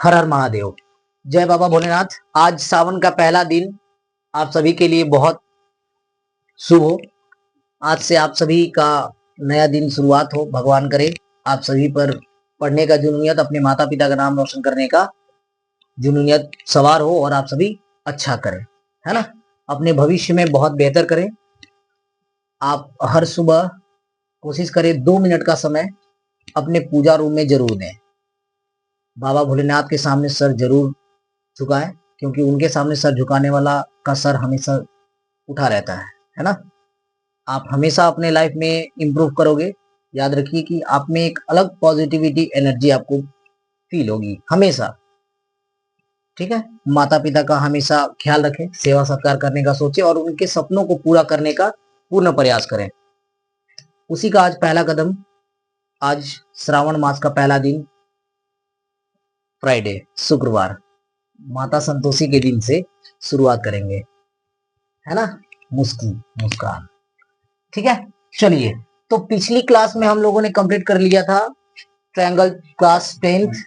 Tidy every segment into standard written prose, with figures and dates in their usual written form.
हर हर महादेव, जय बाबा भोलेनाथ। आज सावन का पहला दिन आप सभी के लिए बहुत शुभ हो। आज से आप सभी का नया दिन शुरुआत हो। भगवान करे आप सभी पर पढ़ने का जुनूनियत, अपने माता पिता का नाम रोशन करने का जुनूनियत सवार हो और आप सभी अच्छा करें, है ना। अपने भविष्य में बहुत बेहतर करें। आप हर सुबह कोशिश करें 2 मिनट का समय अपने पूजा रूम में जरूर दें। बाबा भोलेनाथ के सामने सर जरूर झुकाएं, क्योंकि उनके सामने सर झुकाने वाला का सर हमेशा उठा रहता है ना। आप हमेशा अपने लाइफ में इम्प्रूव करोगे। याद रखिए कि आप में एक अलग पॉजिटिविटी एनर्जी आपको फील होगी हमेशा, ठीक है। माता पिता का हमेशा ख्याल रखें, सेवा सत्कार करने का सोचें और उनके सपनों को पूरा करने का पूर्ण प्रयास करें। उसी का आज पहला कदम, आज श्रावण मास का पहला दिन फ्राइडे, शुक्रवार, माता संतोषी के दिन से शुरुआत करेंगे, है ना। मुस्कान, ठीक है। चलिए, तो पिछली क्लास में हम लोगों ने कंप्लीट कर लिया था triangle class 10th,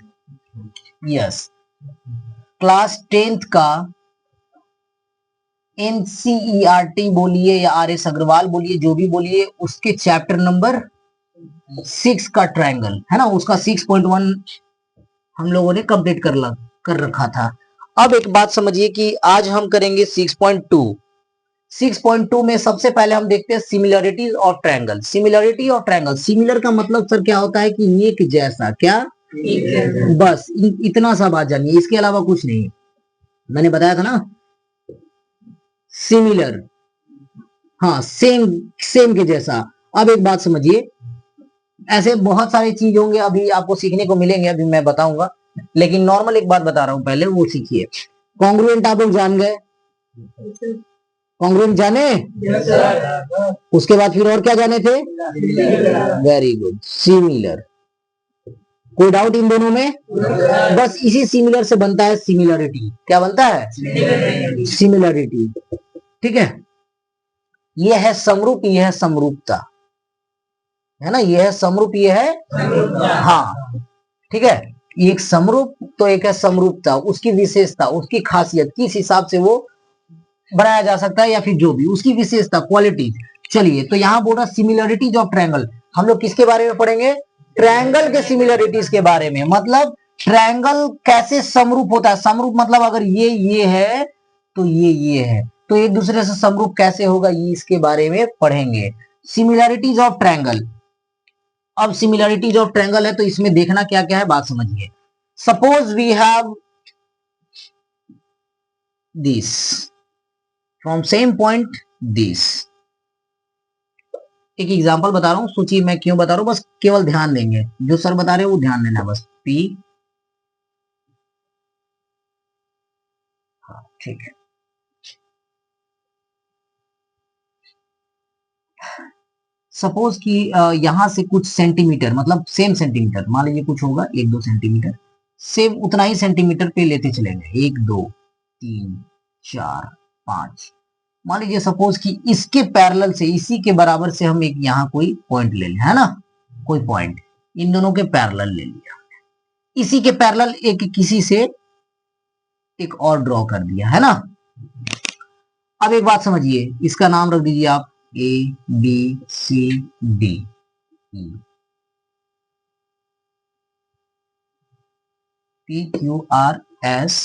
yes, class 10th का NCERT बोलिए या RS अग्रवाल बोलिए, जो भी बोलिए, उसके चैप्टर नंबर 6 का ट्रायंगल, है ना, उसका 6.1 हम लोगों ने कंप्लीट कर रखा था। अब एक बात समझिए कि आज हम करेंगे 6.2। 6.2 में सबसे पहले हम देखते हैं similarities of triangle. Similarity of triangle, similar का मतलब सर क्या होता है कि एक जैसा, क्या, बस इतना सा बात जानिए, इसके अलावा कुछ नहीं। मैंने बताया था ना, सिमिलर, हाँ, सेम के जैसा। अब एक बात समझिए, ऐसे बहुत सारी चीज होंगे अभी आपको सीखने को मिलेंगे, अभी मैं बताऊंगा, लेकिन नॉर्मल एक बात बता रहा हूं, पहले वो सीखिए। कॉन्ग्रुएंट आप लोग जान गए, कॉन्ग्रुएंट जाने, उसके बाद फिर और क्या जाने थे, वेरी गुड, सिमिलर। कोई डाउट इन दोनों में? बस इसी सिमिलर से बनता है सिमिलरिटी। क्या बनता है? सिमिलरिटी, ठीक है। ये है समरूप, ये है समरूपता, है ना। ये है समरूप, ये है, हाँ, ठीक है। एक समरूप तो एक है समरूपता, उसकी विशेषता, उसकी खासियत, किस हिसाब से वो बनाया जा सकता है या फिर जो भी उसकी विशेषता, क्वालिटी। चलिए, तो यहां बोल रहा सिमिलरिटीज ऑफ ट्रायंगल। हम लोग किसके बारे में पढ़ेंगे? ट्रायंगल के सिमिलरिटीज के बारे में। मतलब ट्रायंगल कैसे समरूप होता है। समरूप मतलब अगर ये है तो ये है, तो एक दूसरे से समरूप कैसे होगा, ये इसके बारे में पढ़ेंगे। Similarities of triangle. अब सिमिलरिटीज ऑफ ट्रायंगल है तो इसमें देखना क्या क्या है, बात समझिए। Suppose we have this from same point this. एक एग्जांपल बता रहा हूं, सोचिए मैं क्यों बता रहा हूं, बस केवल ध्यान देंगे, जो सर बता रहे हैं वो ध्यान देना बस। P, हाँ, ठीक है। सपोज कि यहां से कुछ सेंटीमीटर, मतलब सेम सेंटीमीटर, मान लीजिए कुछ होगा 1-2 सेंटीमीटर, सेम उतना ही सेंटीमीटर पे लेते चलेंगे, 1 2 3 4 5। मान लीजिए सपोज कि इसके पैरेलल से, इसी के बराबर से हम एक यहाँ कोई पॉइंट ले लें, है ना, कोई पॉइंट इन दोनों के पैरेलल ले लिया, इसी के पैरेलल एक किसी से एक और ड्रॉ कर दिया, है ना। अब एक बात समझिए, इसका नाम रख दीजिए आप A B C D E P Q R S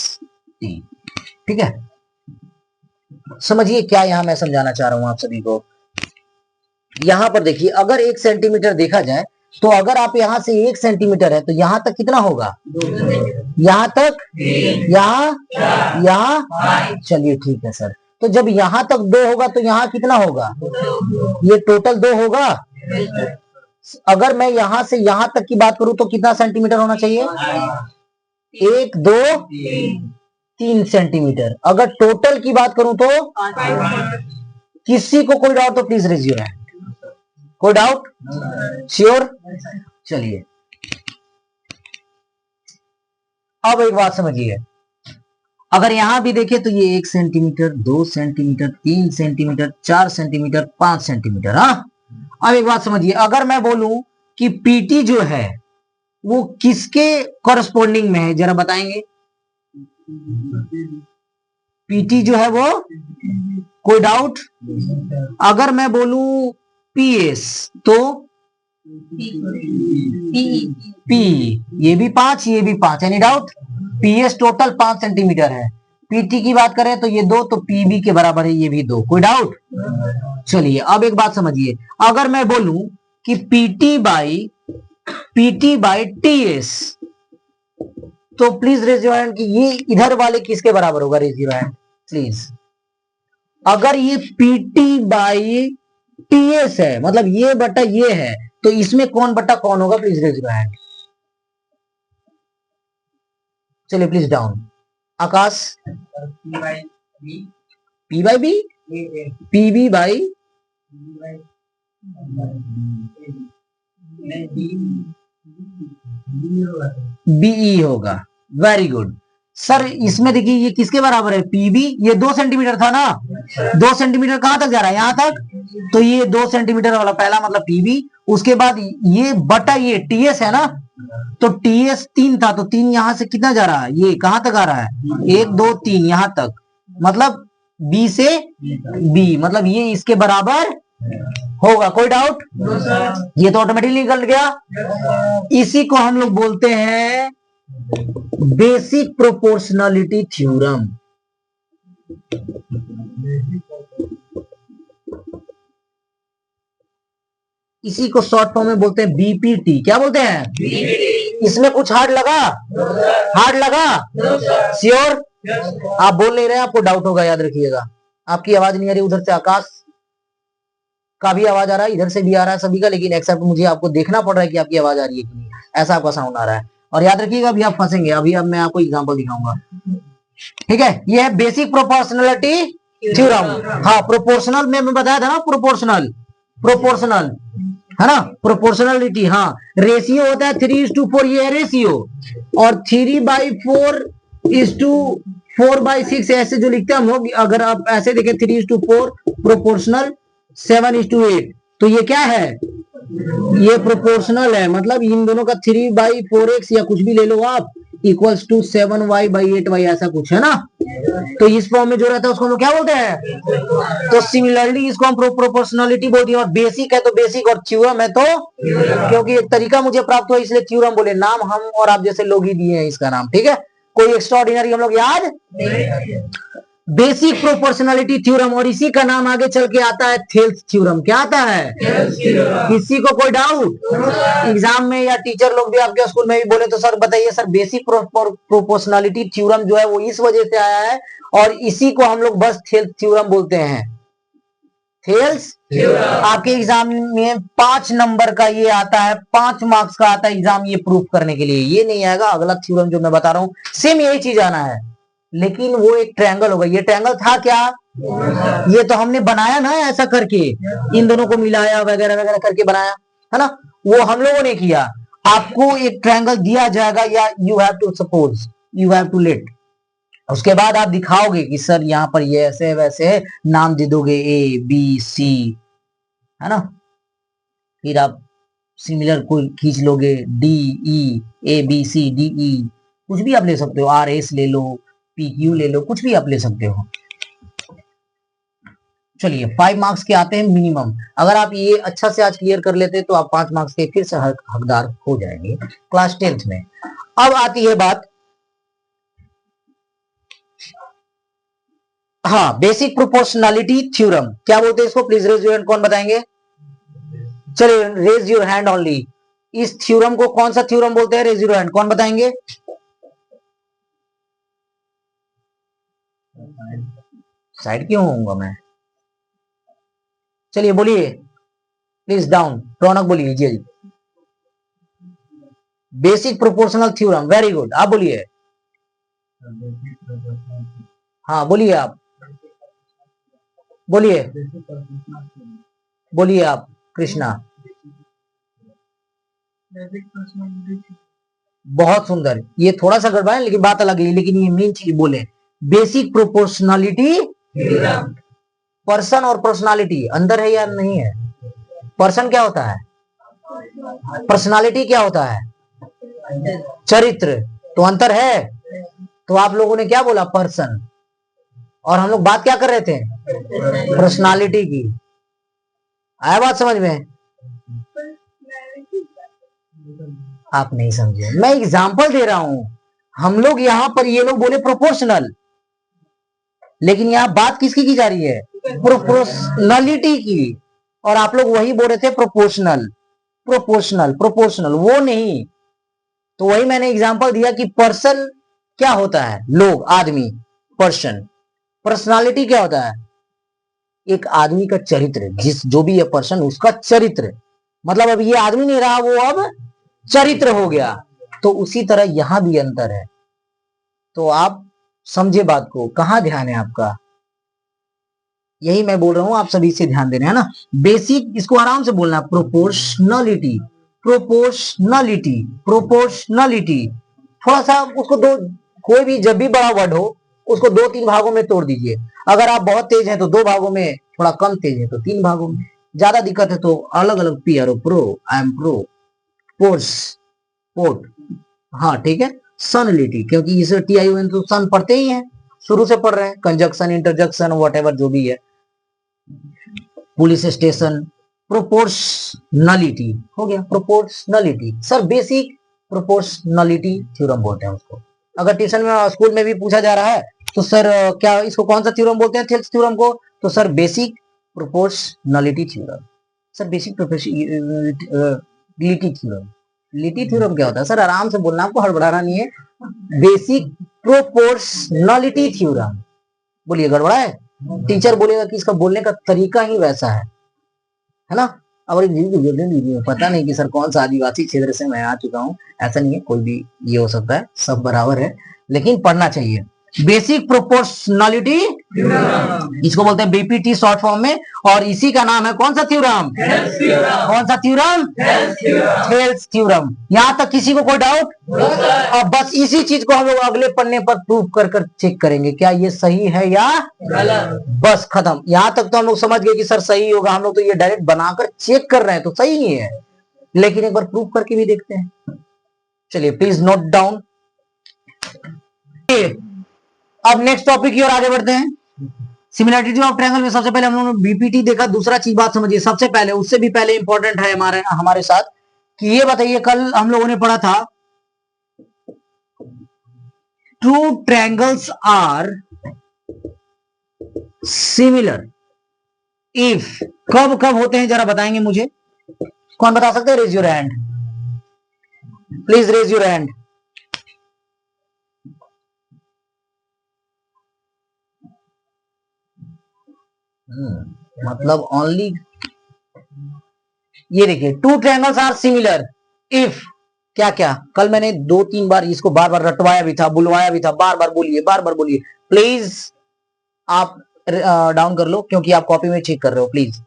T, ठीक है। समझिए क्या यहां मैं समझाना चाह रहा हूं आप सभी को। यहां पर देखिए, अगर 1 सेंटीमीटर देखा जाए तो अगर आप यहां से 1 सेंटीमीटर है तो यहां तक कितना होगा, यहां तक, यहाँ, चलिए ठीक है सर। तो जब यहां तक 2 होगा तो यहां कितना होगा, ये टोटल 2 होगा। अगर मैं यहां से यहां तक की बात करूं तो कितना सेंटीमीटर होना चाहिए, 1 2 3 सेंटीमीटर। अगर टोटल की बात करूं तो किसी को कोई डाउट तो प्लीज रेज योर हैंड। कोई डाउट? श्योर? चलिए, अब एक बात समझिए, अगर यहां भी देखें तो ये 1 centimetre, 2 centimetre, 3 centimetre, 4 centimetre, 5 centimetre. हाँ, अब एक बात समझिए, अगर मैं बोलूं कि पीटी जो है वो किसके कॉरस्पॉन्डिंग में है, जरा बताएंगे। पीटी जो है वो, कोई डाउट। अगर मैं बोलूं पीएस तो पी, ये भी 5 ये भी 5, any doubt. PS total 5 centimetre है। पीटी की बात करें तो ये 2, तो पीबी के बराबर है ये भी 2, कोई डाउट। चलिए अब एक बात समझिए, अगर मैं बोलूं कि पीटी बाई टीएस, तो प्लीज रेज योर हैंड कि ये इधर वाले किसके बराबर होगा, रेज योर हैंड प्लीज। अगर ये पीटी बाई टीएस है, मतलब ये बटा ये है, तो इसमें कौन बटा कौन होगा, प्लीज रेज योर हैंड। चलिए please down. Akash, P by B, PB by BE होगा। Very good sir. इसमें देखिए ये किसके बराबर है, पीबी, ये 2 सेंटीमीटर था ना, 2 सेंटीमीटर कहां तक जा रहा है, यहां तक, तो ये 2 सेंटीमीटर वाला पहला मतलब पीबी, उसके बाद ये बटा ये टीएस है ना, तो टीएस 3 था, तो 3 यहां से कितना जा रहा है, ये कहां तक आ रहा है, 1 2 3 यहां तक, मतलब बी से बी, मतलब ये इसके बराबर होगा, कोई डाउट। ये तो ऑटोमेटिकली निकल गया। इसी को हम लोग बोलते हैं बेसिक प्रोपोर्शनलिटी थ्योरम। इसी को शॉर्ट फॉर्म में बोलते हैं बीपीटी। क्या बोलते हैं, बीपीटी। इसमें कुछ हार्ड लगा, हार्ड लगा, श्योर। आप बोल नहीं रहे, आपको डाउट होगा, याद रखिएगा। आपकी आवाज नहीं आ रही, उधर से आकाश का भी आवाज आ रहा है, इधर से भी आ रहा है, सभी का, लेकिन एक्सेप्ट मुझे आपको देखना पड़ रहा है कि आपकी आवाज आ रही है कि नहीं, ऐसा आपका साउंड आ रहा है। और याद रखिएगा अभी आप फंसेंगे, अभी अब मैं आपको एग्जांपल दिखाऊंगा, ठीक है। ये है बेसिक प्रोपोर्शनलिटी थ्योरम। हाँ प्रोपोर्शनल में मैं बताया था ना, प्रोपोर्शनल है ना, प्रोपोर्शनलिटी, हाँ रेशियो होता है 3:4, ये है रेशियो, और 3/4:4/6 ऐसे जो लिखते हैं हम लोग, अगर आप ऐसे देखें 3:4 प्रोपोर्शनल, 7:8, तो ये क्या है, ये प्रोपोर्शनल है, मतलब इन दोनों का 3/4x या कुछ भी ले लो आप, इक्वल्स टू 7y/8y, ऐसा कुछ है ना। तो इस फॉर्म में जो रहता है उसको हम लोग क्या बोलते हैं, तो सिमिलरली इसको हम प्रोपोर्शनलिटी बोलते हैं। और बेसिक है तो बेसिक, और थ्योरम है तो, क्योंकि एक तरीका मुझे प्राप्त हुआ इसलिए थ्योरम बोले, नाम हम और आप जैसे लोग ही दिए हैं इसका नाम, ठीक है, कोई एक्स्ट्रा ऑर्डिनरी हम लोग याद नहीं। बेसिक प्रोपोर्शनलिटी थ्योरम, और इसी का नाम आगे चल के आता है थेल्स थ्योरम। क्या आता है, किसी को कोई डाउट, एग्जाम में या टीचर लोग भी आपके स्कूल में भी बोले तो सर बताइए सर बेसिक प्रोपोर्शनलिटी थ्योरम जो है वो इस वजह से आया है, और इसी को हम लोग बस थेल्स थ्योरम बोलते हैं। थेल्स आपके एग्जाम में 5 नंबर का ये आता है, 5 मार्क्स का आता है एग्जाम, ये प्रूफ करने के लिए। ये नहीं आएगा, अगला थ्योरम जो मैं बता रहा हूं सेम यही चीज आना है, लेकिन वो एक ट्रायंगल होगा। ये ट्रायंगल था क्या, ये तो हमने बनाया ना ऐसा करके, इन दोनों को मिलाया वगैरह वगैरह करके बनाया है ना, वो हम लोगों ने किया। आपको एक ट्रायंगल दिया जाएगा, या you have to suppose, you have to let, उसके बाद आप दिखाओगे कि सर यहाँ पर ये ऐसे वैसे है, नाम दे दोगे ए बी सी, है ना, फिर आप सिमिलर कोई खींच लोगे, D E, A B C D E, कुछ भी आप ले सकते हो, आर एस ले लो, पी क्यू ले लो, कुछ भी आप ले सकते हो। चलिए 5 मार्क्स के आते हैं मिनिमम, अगर आप ये अच्छा से आज क्लियर कर लेते तो आप 5 मार्क्स के फिर से हकदार हो जाएंगे क्लास 10th में। अब आती है बात, हाँ बेसिक प्रोपोर्शनलिटी थ्योरम क्या बोलते हैं इसको, प्लीज रेज योर हैंड, कौन बताएंगे। चलिए रेज योर हैंड ओनली। इस थ्योरम को कौन सा थ्योरम बोलते हैं, रेज योर हैंड, कौन बताएंगे। साइड क्यों होऊंगा मैं, चलिए बोलिए प्लीज डाउन, रौनक बोलिए ji. Basic proportional theorem, very good, आप बोलिए। हाँ बोलिए आप, बोलिए बोलिए आप कृष्णा। बहुत सुंदर, ये थोड़ा सा गड़बड़ है लेकिन बात अलग है, लेकिन ये मेन चीज बोले, बेसिक प्रोपोर्शनलिटी, पर्सन और पर्सनालिटी अंदर है या नहीं है। पर्सन क्या होता है, पर्सनालिटी क्या होता है, चरित्र, तो अंतर है। तो आप लोगों ने क्या बोला? पर्सन। और हम लोग बात क्या कर रहे थे? पर्सनालिटी की। आया बात समझ में? आप नहीं समझे, मैं एग्जाम्पल दे रहा हूं। हम लोग यहां पर, ये लोग बोले प्रोपोर्शनल, लेकिन यहां बात किसकी की जा रही है? प्रोपोर्शनलिटी की। और आप लोग वही बोल रहे थे प्रोपोर्शनल, प्रोपोर्शनल, प्रोपोर्शनल, वो नहीं। तो वही मैंने एग्जांपल दिया कि पर्सन क्या होता है? लोग, आदमी, पर्सन। पर्सनालिटी क्या होता है? एक आदमी का चरित्र, जिस जो भी है पर्सन, उसका चरित्र। मतलब अब ये आदमी नहीं रहा, वो अब चरित्र हो गया। तो उसी तरह यहां भी अंतर है। तो आप समझे बात को, कहां ध्यान है आपका? यही मैं बोल रहा हूं, आप सभी से ध्यान देना है ना। बेसिक, इसको आराम से बोलना, प्रोपोर्शनलिटी, प्रोपोर्शनलिटी, प्रोपोर्शनलिटी। थोड़ा सा उसको दो, कोई भी जब भी बड़ा वर्ड हो उसको दो तीन भागों में तोड़ दीजिए। अगर आप बहुत तेज हैं तो दो भागों में, थोड़ा कम तेज है तो तीन भागों में, ज्यादा दिक्कत है तो अलग अलग, P R O, pro, I M pro, pores, port. हाँ ठीक है। सनलिटी, क्योंकि इसे टी आई ओ एन तो सन पढ़ते ही हैं, शुरू से पढ़ रहे हैं, कंजक्शन, इंटरजक्शन, वॉट जो भी है। पुलिस स्टेशन, प्रोपोर्शनलिटी हो गया, proportionality. Sir basic proportionality theorem बोलते हैं उसको। अगर ट्यूशन में, स्कूल में भी पूछा जा रहा है तो सर क्या इसको कौन सा थ्योरम बोलते हैं? थेल्स थ्योरम को? तो sir basic proportionality theorem. Sir basic proportionality theorem, लिटी थ्योरम क्या होता है? सर आराम से बोलना, आपको हड़बड़ाना नहीं है। Basic proportionality theorem. बोलिए, गड़बड़ा है? टीचर बोलेगा कि इसका बोलने का तरीका ही वैसा है ना। अब पता नहीं कि सर कौन सा आदिवासी क्षेत्र से मैं आ चुका हूँ, ऐसा नहीं है, कोई भी ये हो सकता है, सब बराबर है, लेकिन पढ़ना चाहिए। बेसिक प्रोपोर्शनलिटी, इसको बोलते हैं बीपीटी शॉर्ट फॉर्म में, और इसी का नाम है कौन सा थ्योरम? कौन सा थ्योरम? Thales theorem. यहां तक किसी को कोई डाउट? अब बस इसी चीज को हम लोग अगले पन्ने पर प्रूव कर कर चेक करेंगे, क्या ये सही है या गलत। बस खत्म। यहां तक तो हम लोग समझ गए कि सर सही होगा, हम लोग तो ये डायरेक्ट बनाकर चेक कर रहे हैं तो सही ही है, लेकिन एक बार प्रूव करके भी देखते हैं। चलिए प्लीज नोट डाउन। अब नेक्स्ट टॉपिक की ओर आगे बढ़ते हैं। सिमिलरिटी ऑफ ट्रायंगल में सबसे पहले हम लोगों ने बीपीटी देखा। दूसरा चीज बात समझिए, सबसे पहले, उससे भी पहले इंपॉर्टेंट है हमारे साथ कि ये बताइए, कल हम लोगों ने पढ़ा था true triangles are similar if, कब कब होते हैं जरा बताएंगे मुझे? कौन बता सकते हैं? Raise your hand, please raise your hand. मतलब ओनली, ये देखिए, two triangles are similar if, क्या क्या? कल मैंने दो तीन बार इसको बार बार रटवाया भी था, बुलवाया भी था, बार बार बोलिए, बार बार बोलिए प्लीज। आप डाउन कर लो, क्योंकि आप कॉपी में चेक कर रहे हो, प्लीज।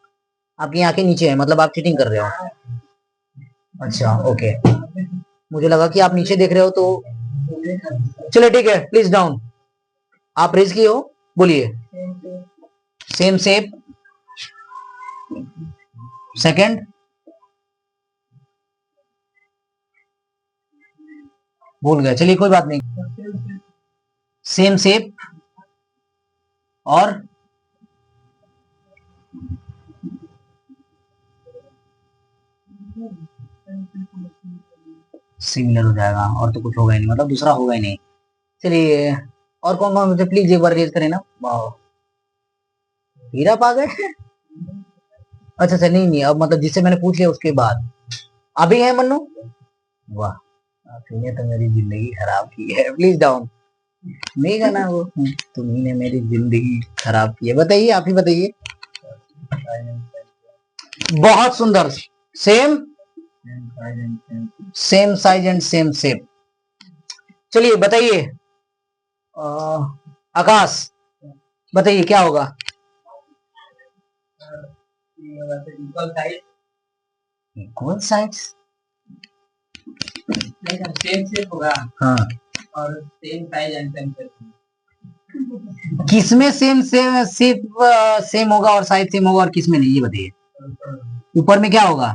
आपकी आंखें नीचे है, मतलब आप चीटिंग कर रहे हो। अच्छा ओके, मुझे लगा कि आप नीचे देख रहे हो, तो चलो ठीक है, प्लीज डाउन। आप रेज किए हो, बोलिए। सेम शेप, सेकंड, भूल गए, चलिए कोई बात नहीं। सेम शेप और सिमिलर हो जाएगा, और तो कुछ होगा ही नहीं, मतलब दूसरा होगा ही नहीं। चलिए, और कौन कौन मुझे प्लीज एक बार रेज करें ना। हीरा पा गए? अच्छा अच्छा, नहीं नहीं, अब मतलब जिससे मैंने पूछ लिया उसके बाद अभी है मन्नू। वाह, आपने तो मेरी जिंदगी खराब की है। Please down. नहीं गाना वो, तुम्ही ने मेरी जिंदगी खराब की है। बताइए, आप ही बताइए। बहुत सुंदर। Same, same size and same shape. चलिए बताइए, आकाश बताइए क्या होगा? इक्वल साइज, सेम शेप होगा। हाँ, और same size and same shape. किसमें सेम सेम शेप सेम होगा और साइज सेम होगा, और किसमें नहीं, ये बताइए। ऊपर में क्या होगा?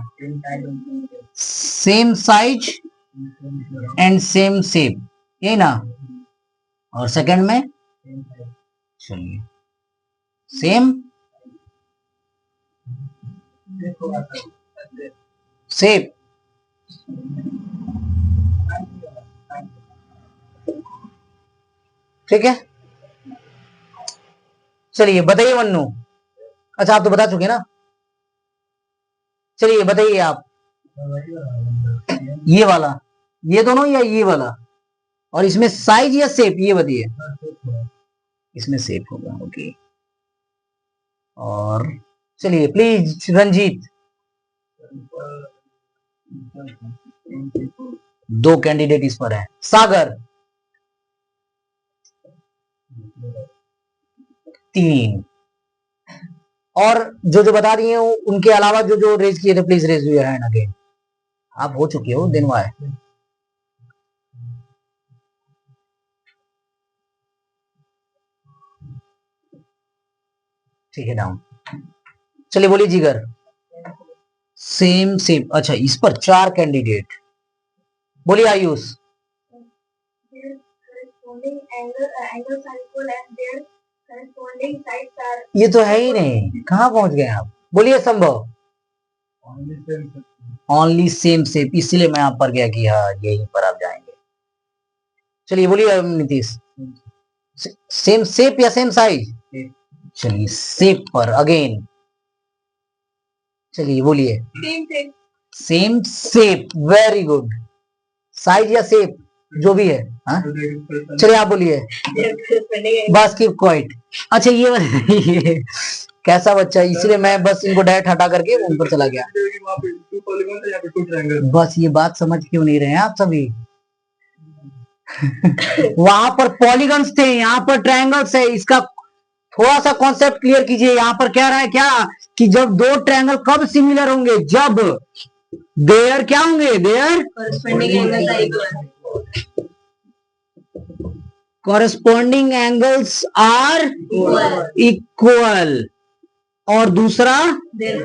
Same size and same shape, यही ना। और सेकंड में चलिए सेम शेप, ठीक है। चलिए बताइए मन्नू। अच्छा आप तो बता चुके ना। चलिए बताइए आप, ये वाला, ये दोनों या ये वाला, और इसमें साइज या शेप, ये बताइए। इसमें शेप होगा, ओके। और चलिए प्लीज रंजीत, दो कैंडिडेट इस पर है। सागर, तीन। और जो जो बता दिए उनके अलावा जो जो रेज किए थे, please raise your hand again. आप हो चुके हो, देन वाई। ठीक है, डाउन। चलिए बोलिए जिगर। सेम सेम, अच्छा इस पर चार कैंडिडेट। बोलिए आयुष। ये तो है ही नहीं, कहाँ पहुंच गए आप। बोलिए संभव। ओनली सेम शेप, इसलिए मैं आप पर गया कि हाँ यहीं पर आप जाएंगे। चलिए बोलिए नीतीश। सेम शेप या सेम साइज। चलिए शेप पर अगेन। चलिए बोलिए same shape, very good. Size या शेप जो भी है, हाँ? चलिए आप बोलिए। बस कीप क्वाइट। अच्छा ये कैसा बच्चा, इसलिए मैं बस इनको डायरेक्ट हटा करके ऊपर चला गया। बस ये बात समझ क्यों नहीं रहे हैं आप सभी। वहां पर पॉलीगन्स थे, यहाँ पर ट्रायंगल्स है। इसका थोड़ा सा कॉन्सेप्ट क्लियर कीजिए। यहाँ पर कह रहा है क्या कि जब दो ट्रायंगल कब सिमिलर होंगे, जब देयर क्या होंगे, there corresponding angles are equal. और दूसरा there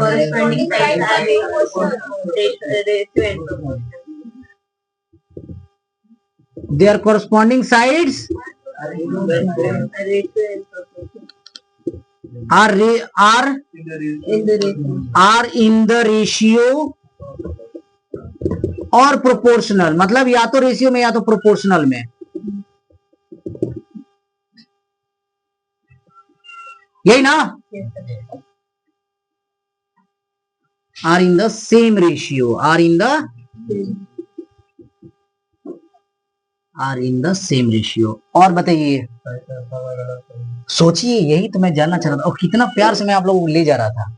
corresponding sides are in the ratio और प्रोपोर्शनल, मतलब या तो रेशियो में या तो प्रोपोर्शनल में। यही ना, are in the same ratio, are in the same ratio. और बताइए, सोचिए, यही तो मैं जानना चाह रहा था। और कितना प्यार से मैं आप लोगों को ले जा रहा था।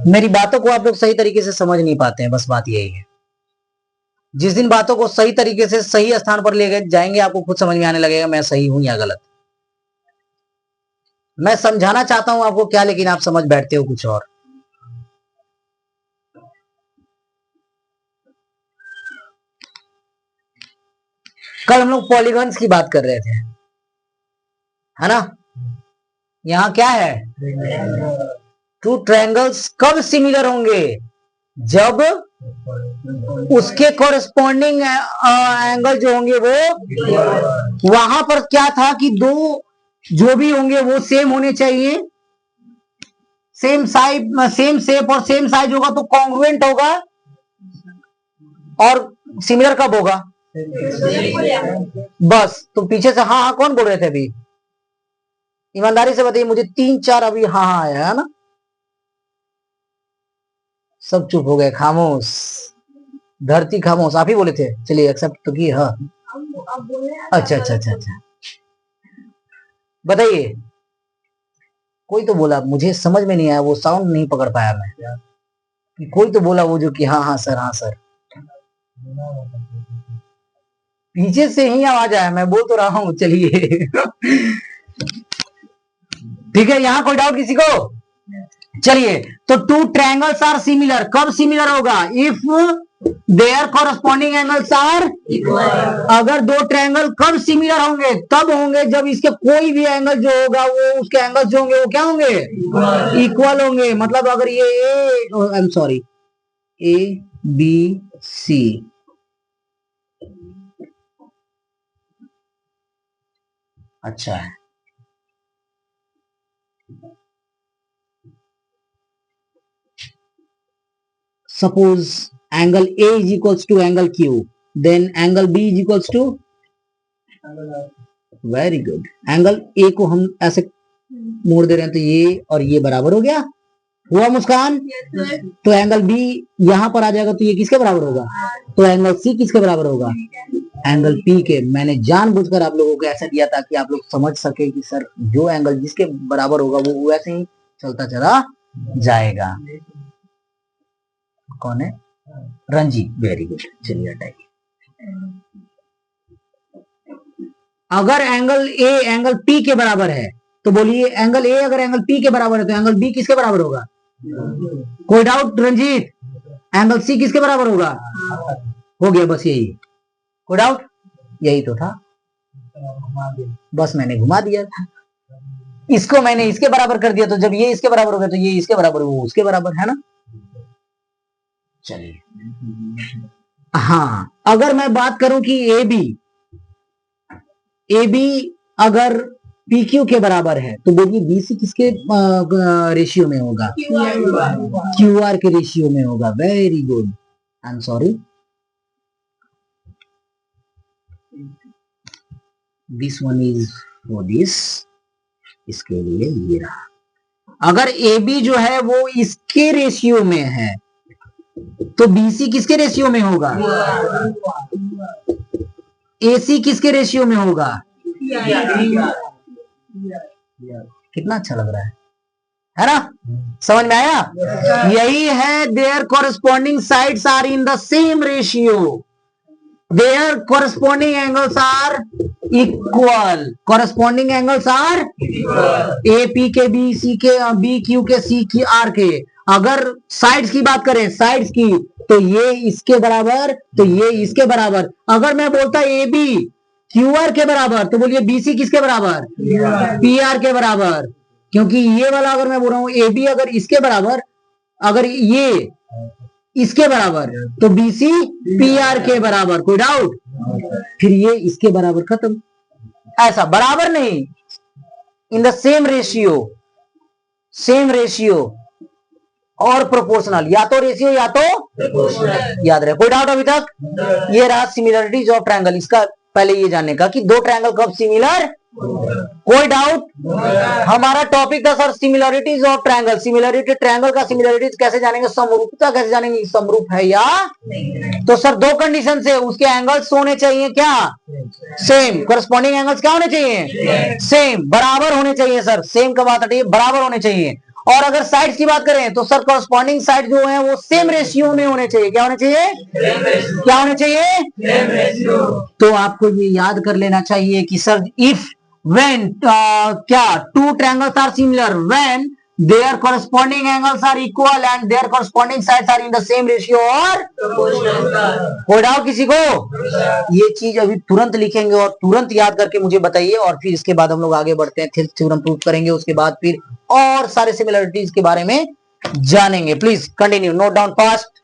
मेरी बातों को आप लोग सही तरीके से समझ नहीं पाते हैं, बस बात यही है। जिस दिन बातों को सही तरीके से सही स्थान पर ले जाएंगे, आपको खुद समझ में आने लगेगा मैं सही हूं या गलत। मैं समझाना चाहता हूं आपको क्या, लेकिन आप समझ बैठते हो कुछ और। कल हम लोग पॉलीगन्स की बात कर रहे थे, है ना। यहां क्या है, टू ट्रायंगल्स कब सिमिलर होंगे, जब उसके कॉरेस्पॉन्डिंग एंगल जो होंगे वो, वहां पर क्या था कि दो जो भी होंगे वो सेम होने चाहिए, सेम साइज, सेम शेप और सेम साइज होगा तो कॉन्ग्रुएंट होगा। और सिमिलर कब होगा, बस। तो पीछे से हाँ हाँ कौन बोल रहे थे अभी, ईमानदारी से बताइए मुझे। 3-4 अभी हाँ हाँ आया है ना। सब चुप हो गए, खामोश, धरती खामोश। आप ही बोले थे, चलिए एक्सेप्ट तो की। हाँ अच्छा अच्छा अच्छा अच्छा, बताइए। कोई तो बोला, मुझे समझ में नहीं आया, वो साउंड नहीं पकड़ पाया मैं। कोई तो बोला वो जो कि हाँ हाँ सर, हाँ सर। पीछे से ही आवाज आया, मैं बोल तो रहा हूं। चलिए ठीक है, यहां कोई डाउट किसी को। चलिए, तो टू ट्रायंगल्स आर सिमिलर कब सिमिलर होगा, if there corresponding angles are, अगर दो ट्रायंगल कब सिमिलर होंगे, तब होंगे जब इसके कोई भी एंगल जो होगा वो, उसके एंगल्स जो होंगे वो क्या होंगे, इक्वल होंगे। मतलब अगर ये I am sorry, A B C. अच्छा है। Suppose angle A is equals to angle Q, then angle B is equals to, very good, angle A को हम ऐसे मोड़ दे रहे हैं तो ये और ये बराबर हो गया, हुआ मुस्कान? तो एंगल बी यहां पर आ जाएगा तो ये किसके बराबर होगा? तो एंगल सी किसके बराबर होगा? एंगल पी के। मैंने जानबूझकर आप लोगों को ऐसा दिया ताकि आप लोग समझ सके कि सर जो एंगल जिसके बराबर होगा वो वैसे ही चलता चला जाएगा। कौन है? रंजीत, वेरी गुड, चलिए हटाइए। अगर एंगल ए एंगल पी के बराबर है तो बोलिए एंगल ए अगर एंगल पी के बराबर है तो एंगल बी किसके बराबर होगा? कोई डाउट रंजीत? एंगल सी किसके बराबर होगा? हो गया, बस यही। कोई डाउट? यही तो था, बस मैंने घुमा दिया था। इसको मैंने इसके बराबर कर दिया तो जब ये इसके बराबर हो गया तो ये इसके बराबर, वो उसके बराबर, है ना? चलिए, हाँ, अगर मैं बात करूं कि ए बी अगर पी क्यू के बराबर है तो बोलिए बी सी किसके रेशियो में होगा? क्यू आर के रेशियो में होगा। Very good, I am sorry, this one is for this, इसके लिए ये रहा। अगर ए बी जो है वो इसके रेशियो में है तो बीसी किसके रेशियो में होगा? एसी किसके रेशियो में होगा? कितना अच्छा लग रहा है ना? समझ में आया? यही है, there corresponding sides are in the same ratio, there corresponding angles are equal, corresponding angles are A P के, बी सी के, बी क्यू के, सी की आर के। अगर साइड्स की बात करें, साइड्स की, तो ये इसके बराबर तो ये इसके बराबर। अगर मैं बोलता ए बी क्यू आर के बराबर तो बोलिए बी सी किसके बराबर? पी आर के बराबर। क्योंकि ये वाला अगर मैं बोल रहा हूं ए बी अगर इसके बराबर, अगर ये इसके बराबर तो बीसी पी आर के बराबर। कोई डाउट? फिर ये इसके बराबर, खत्म। ऐसा बराबर नहीं, इन the same ratio, same ratio और प्रोपोर्शनल, या तो रेशियो या तो याद रहे। कोई डाउट अभी तक? ये रहा सिमिलरिटीज ऑफ ट्रायंगल। इसका पहले ये जानने का कि दो ट्रायंगल कब सिमिलर। कोई डाउट? हमारा टॉपिक था sir similarities of triangle. Similarity triangle का सिमिलरिटीज कैसे जानेंगे, समरूपता कैसे जानेंगे, समरूप है या तो सर दो कंडीशन से उसके एंगल्स होने चाहिए क्या? सेम। करस्पॉन्डिंग एंगल्स क्या होने चाहिए? सेम, बराबर होने चाहिए सर। सेम का बात हटिए, बराबर होने चाहिए। और अगर साइड्स की बात करें तो सर करस्पॉन्डिंग साइड जो है वो सेम रेशियो में होने चाहिए। क्या होने चाहिए? क्या होने चाहिए? तो आपको ये याद कर लेना चाहिए कि सर इफ when क्या two triangles are similar when their corresponding angles are equal and their corresponding sides are in the same ratio और कोई डाउट किसी को? ये चीज अभी तुरंत लिखेंगे और तुरंत याद करके मुझे बताइए और फिर इसके बाद हम लोग आगे बढ़ते हैं, फिर थ्योरम प्रूव करेंगे, उसके बाद फिर और सारे सिमिलरिटीज के बारे में जानेंगे। Please continue, note down fast.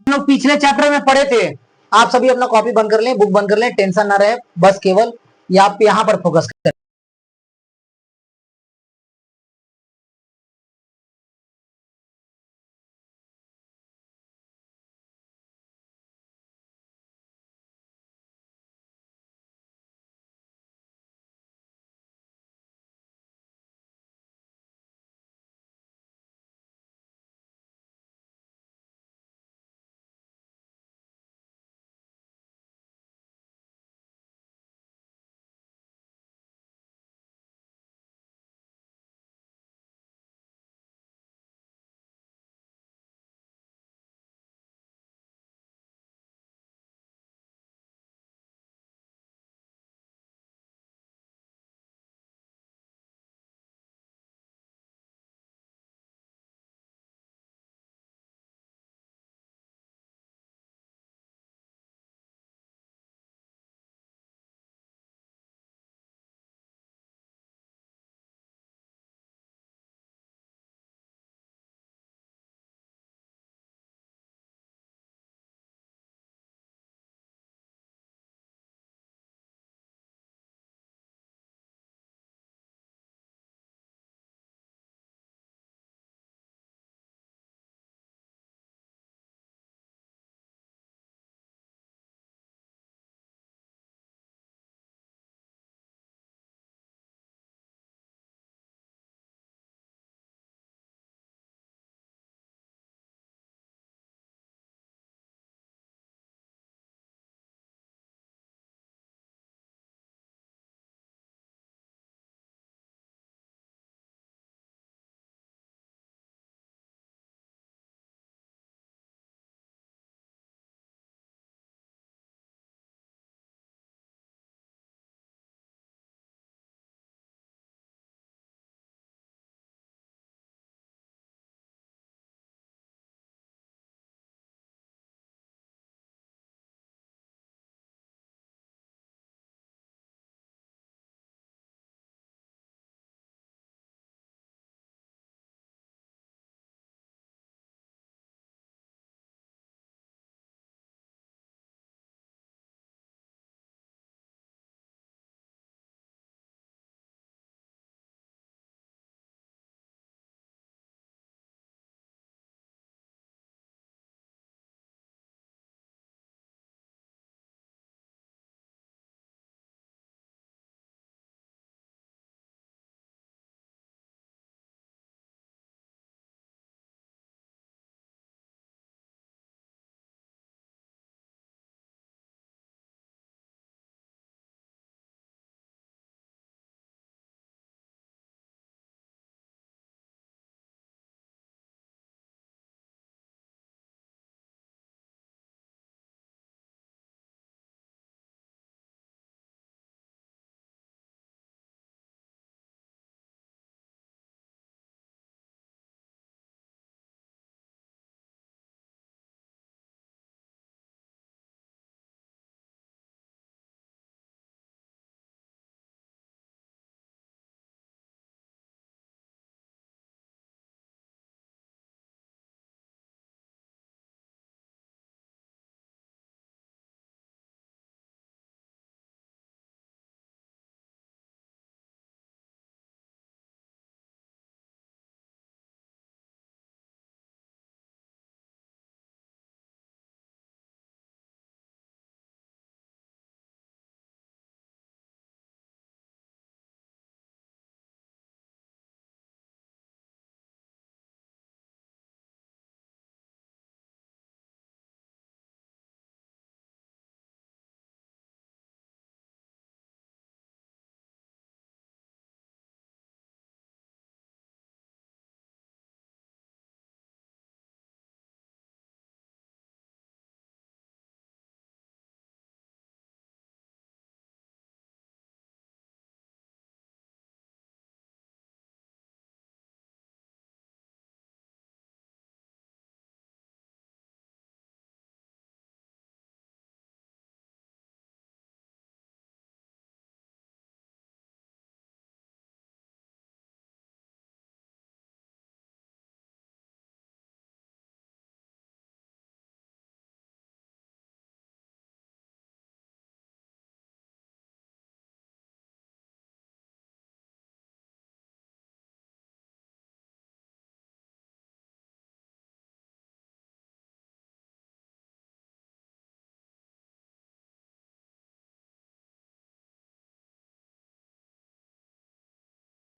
हम लोग पिछले चैप्टर में पढ़े थे, आप सभी अपना कॉपी बंद कर लें, बुक बंद कर लें, टेंशन ना रहे, बस केवल आप यहाँ पर फोकस करें।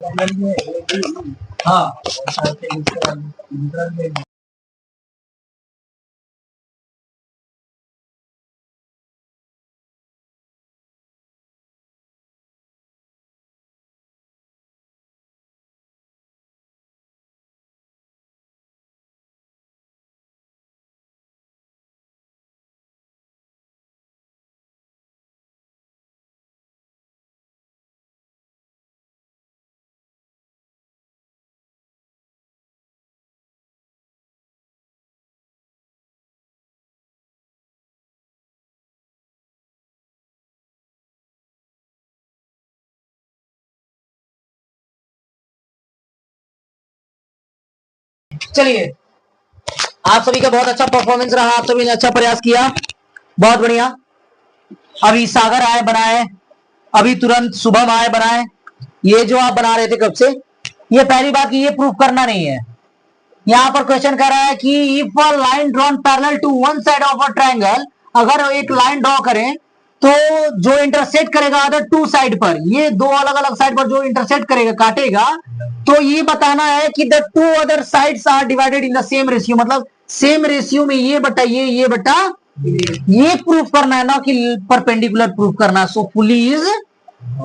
हाँ चलिए, आप सभी का बहुत अच्छा परफॉर्मेंस रहा, आप सभी ने अच्छा प्रयास किया, बहुत बढ़िया। अभी सागर आए बनाए, अभी तुरंत शुभम आए बनाए। ये जो आप बना रहे थे कब से, ये पहली बात कि ये प्रूफ करना नहीं है। यहां पर क्वेश्चन कर रहा है कि if a line drawn parallel to one side of a triangle, अगर एक लाइन ड्रॉ करें तो जो इंटरसेक्ट करेगा अदर टू साइड पर, ये दो अलग अलग साइड पर जो इंटरसेक्ट करेगा, काटेगा, तो ये बताना है कि the two other sides are divided in the same ratio, मतलब सेम रेशियो में ये बटा ये बटा ये प्रूफ करना है ना कि परपेंडिकुलर प्रूफ करना। सो फुली इज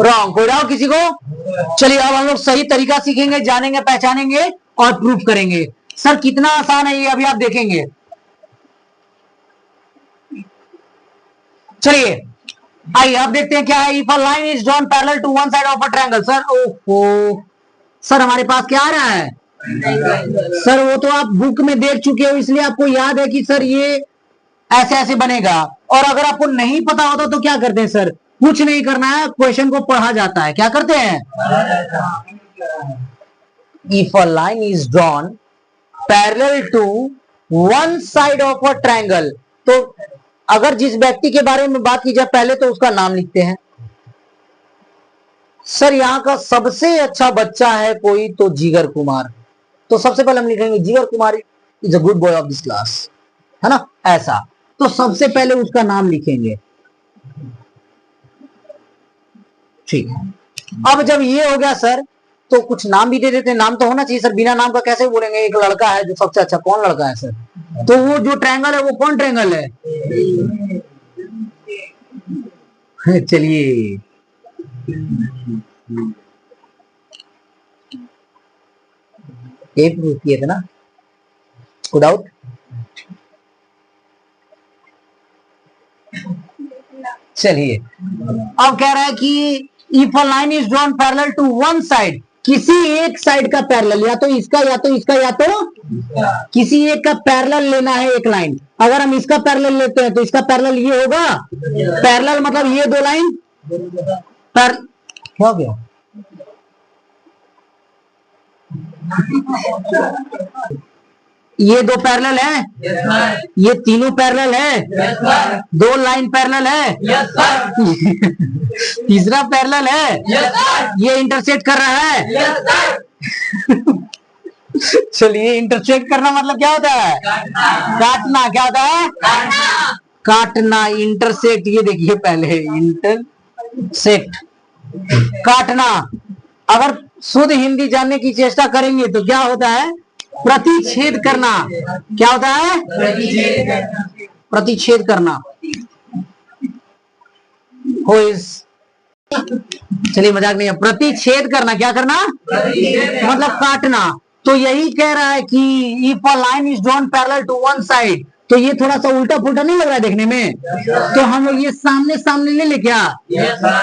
रॉन्ग। कोई डाउट किसी को? चलिए अब हम लोग सही तरीका सीखेंगे, जानेंगे, पहचानेंगे और प्रूफ करेंगे। सर कितना आसान है ये अभी आप देखेंगे। चलिए आइए अब देखते हैं क्या है। If a line is drawn parallel to one side of a triangle. Sir ओहो सर हमारे पास क्या आ रहा है? सर वो तो आप बुक में देख चुके हो, इसलिए आपको याद है कि सर ये ऐसे ऐसे बनेगा। और अगर आपको नहीं पता होता तो क्या करते हैं सर? कुछ नहीं करना है, क्वेश्चन को पढ़ा जाता है। क्या करते हैं? If a line is drawn parallel to one side of a triangle, तो अगर जिस व्यक्ति के बारे में बात की जाए पहले तो उसका नाम लिखते हैं। सर यहाँ का सबसे अच्छा बच्चा है कोई तो जिगर कुमार, तो सबसे पहले हम लिखेंगे जिगर Kumar is a good boy of this class, है ना, ऐसा। तो सबसे पहले उसका नाम लिखेंगे, ठीक है। अब जब ये हो गया सर तो कुछ नाम भी दे देते हैं, नाम तो होना चाहिए सर, बिना नाम का कैसे बोलेंगे? एक लड़का है जो सबसे अच्छा, कौन लड़का है सर? तो वो जो ट्रायंगल है वो कौन ट्रायंगल है? चलिए ये प्रूफ किए थे ना, गुड आउट। चलिए अब कह रहा है कि if a line is drawn parallel to one side, किसी एक साइड का पैरेलल, या तो इसका या तो इसका या तो किसी एक का पैरेलल लेना है एक लाइन। अगर हम इसका पैरेलल लेते हैं तो इसका पैरेलल ये होगा। पैरेलल मतलब ये दो लाइन पर क्या हो गया? ये दो पैरेलल है, ये तीनों पैरेलल है, दो लाइन पैरेलल है, तीसरा पैरेलल है, ये इंटरसेक्ट कर रहा है। चलिए इंटरसेक्ट करना मतलब क्या होता है? काटना। क्या होता है? काटना। इंटरसेक्ट, ये देखिए पहले इंटरसेक्ट काटना। अगर शुद्ध हिंदी जानने की चेष्टा करेंगे तो क्या होता है? प्रतिच्छेद करना। क्या होता है? प्रतिच्छेद करना। हो इस, चलिए मजाक नहीं है, प्रतिच्छेद करना। क्या करना? मतलब काटना। तो यही कह रहा है कि if a line is drawn parallel to one side, तो ये थोड़ा सा उल्टा पुल्टा नहीं लग रहा है देखने में? तो हम लोग ये सामने सामने ले ले क्या?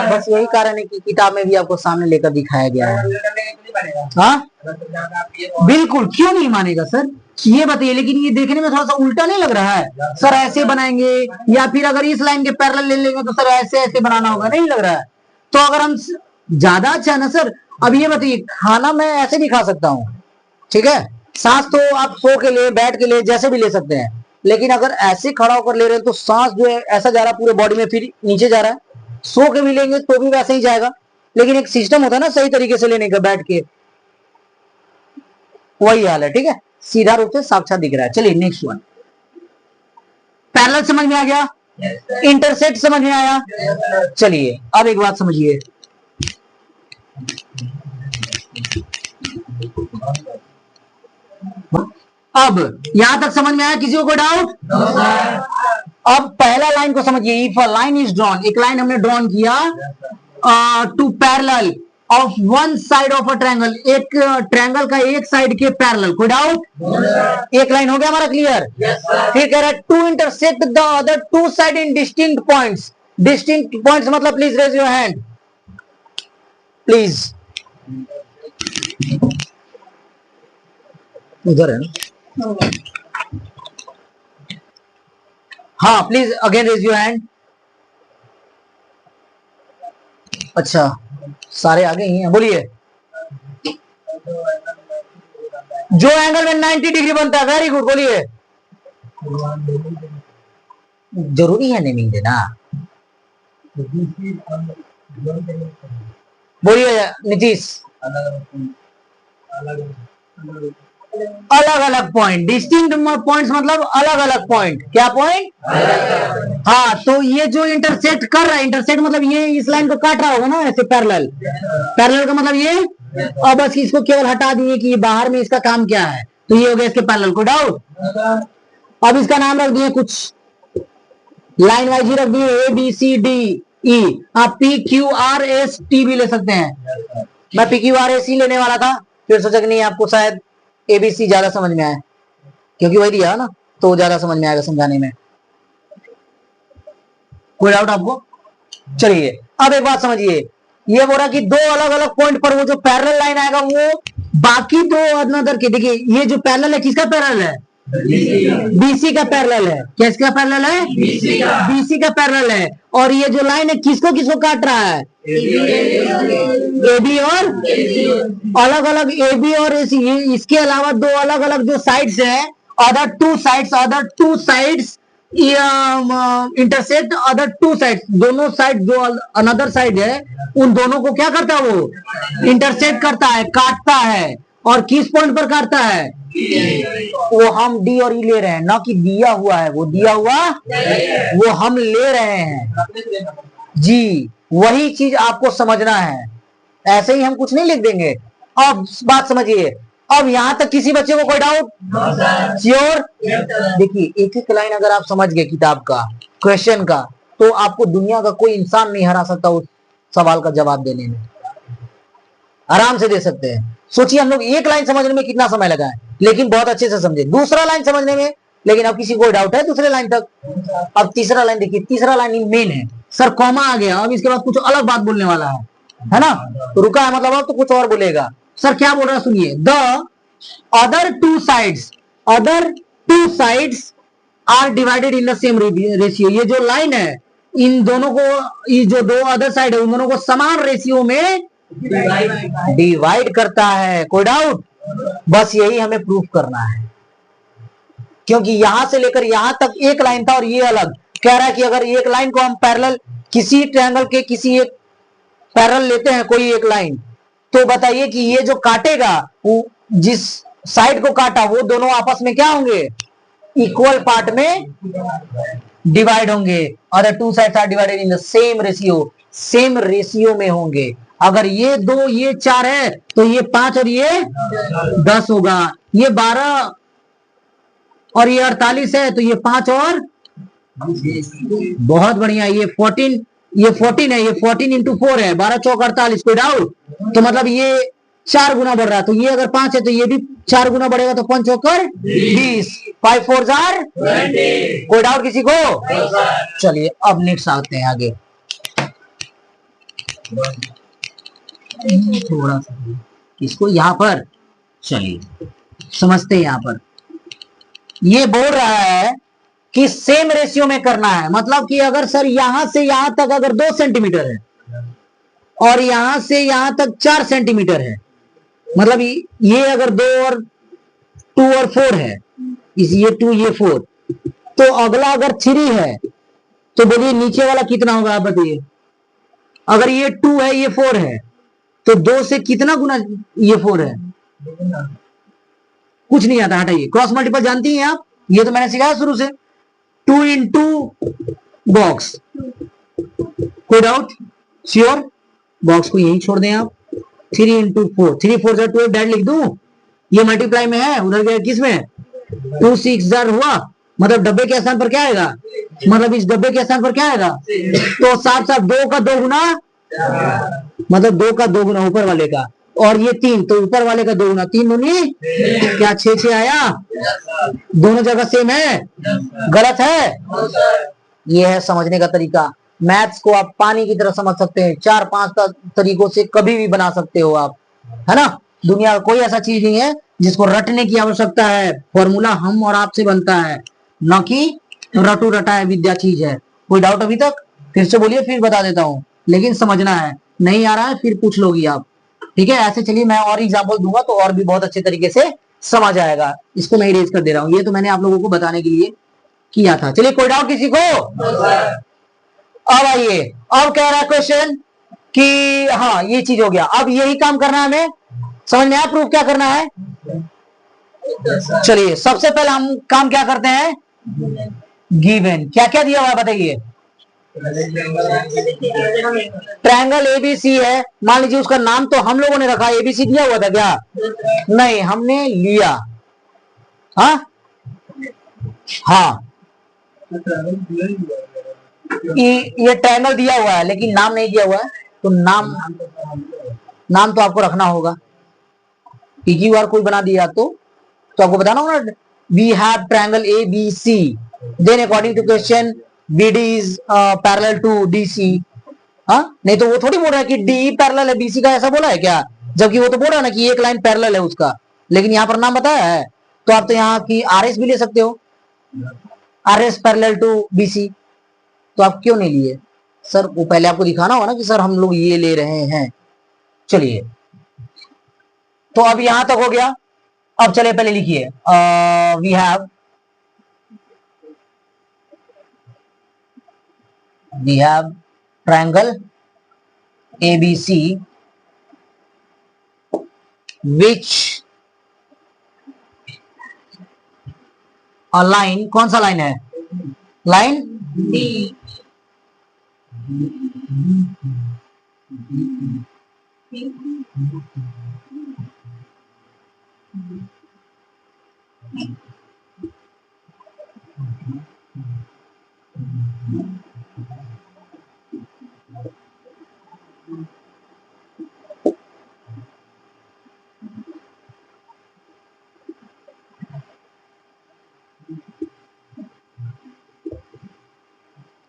बस यही कारण है कि किताब में भी आपको सामने लेकर दिखाया गया है। हाँ बिल्कुल, क्यों नहीं मानेगा सर? ये बताइए, लेकिन ये देखने में थोड़ा सा उल्टा नहीं लग रहा है सर? ऐसे बनाएंगे या फिर अगर इस लाइन के पैरेलल ले लेंगे तो सर ऐसे ऐसे बनाना होगा, नहीं लग रहा है? तो अगर हम ज्यादा अच्छा है ना सर। अब ये बताइए, खाना मैं ऐसे भी खा सकता हूँ, ठीक है, सांस तो आप सो के लिए, बैठ के लिए, जैसे भी ले सकते हैं, लेकिन अगर ऐसे खड़ा होकर ले रहे हैं तो सांस जो है ऐसा जा रहा है पूरे बॉडी में, फिर नीचे जा रहा है। सो के भी लेंगे तो भी वैसे ही जाएगा, लेकिन एक सिस्टम होता है ना सही तरीके से लेने का, बैठ के, वही हाल है, ठीक है, सीधा रूप से साक्षात दिख रहा है। चलिए नेक्स्ट वन। पैरेलल समझ में आ गया? इंटरसेक्ट समझ में आया? चलिए अब एक बात समझिए, अब यहां तक समझ में आया? किसी को कोई डाउट? अब पहला लाइन को समझिए। If a line is drawn, एक लाइन हमने ड्रॉन किया to parallel of one side of a triangle, एक ट्रायंगल का एक साइड के पैरेलल। कोई डाउट? एक लाइन हो गया हमारा क्लियर? फिर कह रहा है to intersect the other two side in distinct points. Distinct points मतलब please raise your hand, please. उधर है ना? हाँ please again raise your hand. अच्छा सारे आगे ही हैं, बोलिए। जो एंगल में 90 डिग्री बनता है, वेरी गुड, बोलिए। जरूरी है नेमिंग देना? बोलिए नीतीश। अलग अलग पॉइंट, डिस्टिंक्ट पॉइंट्स मतलब अलग अलग पॉइंट। क्या पॉइंट? हाँ, तो ये जो इंटरसेक्ट कर रहा है, इंटरसेक्ट मतलब ये इस लाइन को काट रहा होगा ना ऐसे पैरेलल। पैरेलल का मतलब ये, और बस इसको केवल हटा दिए कि बाहर में इसका काम क्या है, तो ये हो गया इसके पैरेलल। को डाउट? अब इसका नाम रख दिए कुछ लाइन वाइज ही रख दिए, ए बी सी डी ई। आप P Q R S T भी ले सकते हैं। मैं P Q R S E लेने वाला था, फिर सोचा कि नहीं आपको शायद एबीसी ज्यादा समझ में आए, क्योंकि वही दिया ना तो ज्यादा समझ में आएगा समझाने में। कोई डाउट आपको? चलिए अब एक बात समझिए, ये बोल रहा कि दो अलग अलग पॉइंट पर वो जो पैरेलल लाइन आएगा वो बाकी दो अनदर के, देखिए ये जो पैरेलल है किसका पैरेलल है? बीसी का पैरेलल है। किसका पैरेलल है? बीसी का पैरेलल है। और ये जो लाइन है किसको किसको काट रहा है? एबी और अलग अलग एबी और एसी। इसके अलावा दो अलग अलग जो साइड्स है, other two sides intersect other two sides. दोनों साइड जो अनदर साइड है उन दोनों को क्या करता है? वो इंटरसेक्ट करता है, काटता है। और किस पॉइंट पर काटता है? वो हम डी और ई ले रहे हैं, ना कि दिया हुआ है। वो दिया हुआ वो हम ले रहे हैं जी। वही चीज आपको समझना है, ऐसे ही हम कुछ नहीं लिख देंगे। अब बात समझिए। अब यहां तक किसी बच्चे को कोई डाउट? श्योर? देखिए एक एक लाइन अगर आप समझ गए किताब का, क्वेश्चन का, तो आपको दुनिया का कोई इंसान नहीं हरा सकता उस सवाल का जवाब देने में। आराम से दे सकते हैं। सोचिए हम लोग एक लाइन समझने में कितना समय लगा है, लेकिन बहुत अच्छे से समझे। दूसरा लाइन समझने में, लेकिन अब किसी को डाउट है दूसरे लाइन तक? अब तीसरा लाइन देखिए, तीसरा लाइन मेन है। सर कॉमा आ गया, अब इसके बाद कुछ अलग बात बोलने वाला है ना? तो रुका है मतलब अब तो कुछ और बोलेगा। सर क्या बोल रहा है सुनिए। The other two sides are divided in the same ratio. ये जो लाइन है इन दोनों को, ये जो दो अदर साइड है उन दोनों को समान रेशियो में डिवाइड करता है। कोई डाउट? बस यही हमें प्रूफ करना है, क्योंकि यहां से लेकर यहां तक एक लाइन था और ये अलग। कह रहा है कि अगर एक लाइन को हम पैरेलल किसी ट्रायंगल के किसी एक पैरेलल लेते हैं, कोई एक लाइन, तो बताइए कि ये जो काटेगा, वो जिस साइड को काटा वो दोनों आपस में क्या होंगे? इक्वल पार्ट में डिवाइड होंगे। Other two sides are divided in the same ratio, same ratio में होंगे। अगर ये दो ये 4 है तो ये 5 और ये 10 होगा। ये 12 और ये 48 है तो ये 5 और बहुत बढ़िया, ये 14 है, ये 14 इंटू 4 है, 12 चौक 48। कोई डाउट? तो मतलब ये 4 गुना बढ़ रहा है, तो ये अगर 5 है तो ये भी 4 गुना बढ़ेगा, तो 5 चौकर 20, 5 4 जार 20। कोई डाउट किसी को? चलिए अब नेक्स्ट आते हैं आगे। थोड़ा सा इसको यहां पर चलिए समझते हैं। यहां पर ये बोल रहा है कि सेम रेशियो में करना है। मतलब कि अगर सर यहां से यहां तक अगर 2 सेंटीमीटर है और यहां से यहां तक 4 सेंटीमीटर है, मतलब ये अगर 2 और 2 और 4 है, ये 2 ये 4, तो अगला अगर 3 है तो बोलिए नीचे वाला कितना होगा आप बताइए। अगर ये 2 है ये 4 है तो 2 से कितना गुना ये 4 है? कुछ नहीं आता, हटाइए। क्रॉस मल्टीपल जानती हैं आप? ये तो मैंने सिखाया शुरू से। 2 इंटू बॉक्स। कोई डाउट? श्योर? बॉक्स को यही छोड़ दें आप। 3 इंटू 4, 3 4 12 डायरेक्ट लिख दूं? ये मल्टीप्लाई में है, उधर गया किस में? 2 6 जार हुआ, मतलब डब्बे के स्थान पर क्या आएगा, मतलब इस डब्बे के स्थान पर क्या आएगा, तो साथ साथ 2 का 2 गुना, मतलब 2 का 2 गुना ऊपर वाले का, और ये 3 तो ऊपर वाले का 2 गुना, 3 दूनी क्या 6 6 आया, दोनों जगह सेम है, गलत है। ये है समझने का तरीका। मैथ्स को आप पानी की तरह समझ सकते हैं, 4 5 तरीकों से कभी भी बना सकते हो आप, है ना। दुनिया में कोई ऐसा चीज नहीं है जिसको रटने की आवश्यकता है, फॉर्मूला हम और आपसे बनता है, न कि रटू रटाए विद्या चीज है। कोई डाउट अभी तक, फिर से बोलिए, फिर बता देता हूँ, लेकिन समझना है, नहीं आ रहा है फिर पूछ लोगी आप, ठीक है। ऐसे चलिए मैं और एग्जाम्पल दूंगा तो और भी बहुत अच्छे तरीके से समझ आएगा। इसको मैं इरेज कर दे रहा हूँ, ये तो मैंने आप लोगों को बताने के लिए किया था। चलिए कोई डाउट किसी को? अब आइए, अब कह रहा है क्वेश्चन कि हाँ ये चीज हो गया, अब यही काम करना है हमें, समझ में आया प्रूफ क्या करना है। चलिए सबसे पहले हम काम क्या करते हैं, गिवन क्या क्या दिया हुआ है बताइए। ट्रायंगल एबीसी है, मान लीजिए उसका नाम तो हम लोगों ने रखा, एबीसी दिया हुआ था क्या, नहीं हमने लिया, हाँ हाँ ये ट्रायंगल दिया हुआ है लेकिन नाम नहीं दिया हुआ है, तो नाम तो आपको रखना होगा। पीक्यूआर कोई बना दिया तो आपको बताना होगा ना, we have triangle A B C, then according to question BD is parallel to DC. हाँ नहीं तो वो थोड़ी बोल रहा है कि डी पैरेलल है बीसी का, ऐसा बोला है क्या, जबकि वो तो बोल रहा है ना कि एक लाइन पैरेलल है उसका, लेकिन यहाँ पर नाम बताया है, तो आप तो यहाँ की आर एस भी ले सकते हो, R S parallel to BC, तो आप क्यों नहीं लिए सर, वो पहले आपको दिखाना होगा ना कि सर हम लोग ये ले रहे हैं। चलिए तो अब यहां तक हो गया, अब चले पहले लिखिए, we have triangle ABC which a line, कौन सा लाइन है, लाइन D,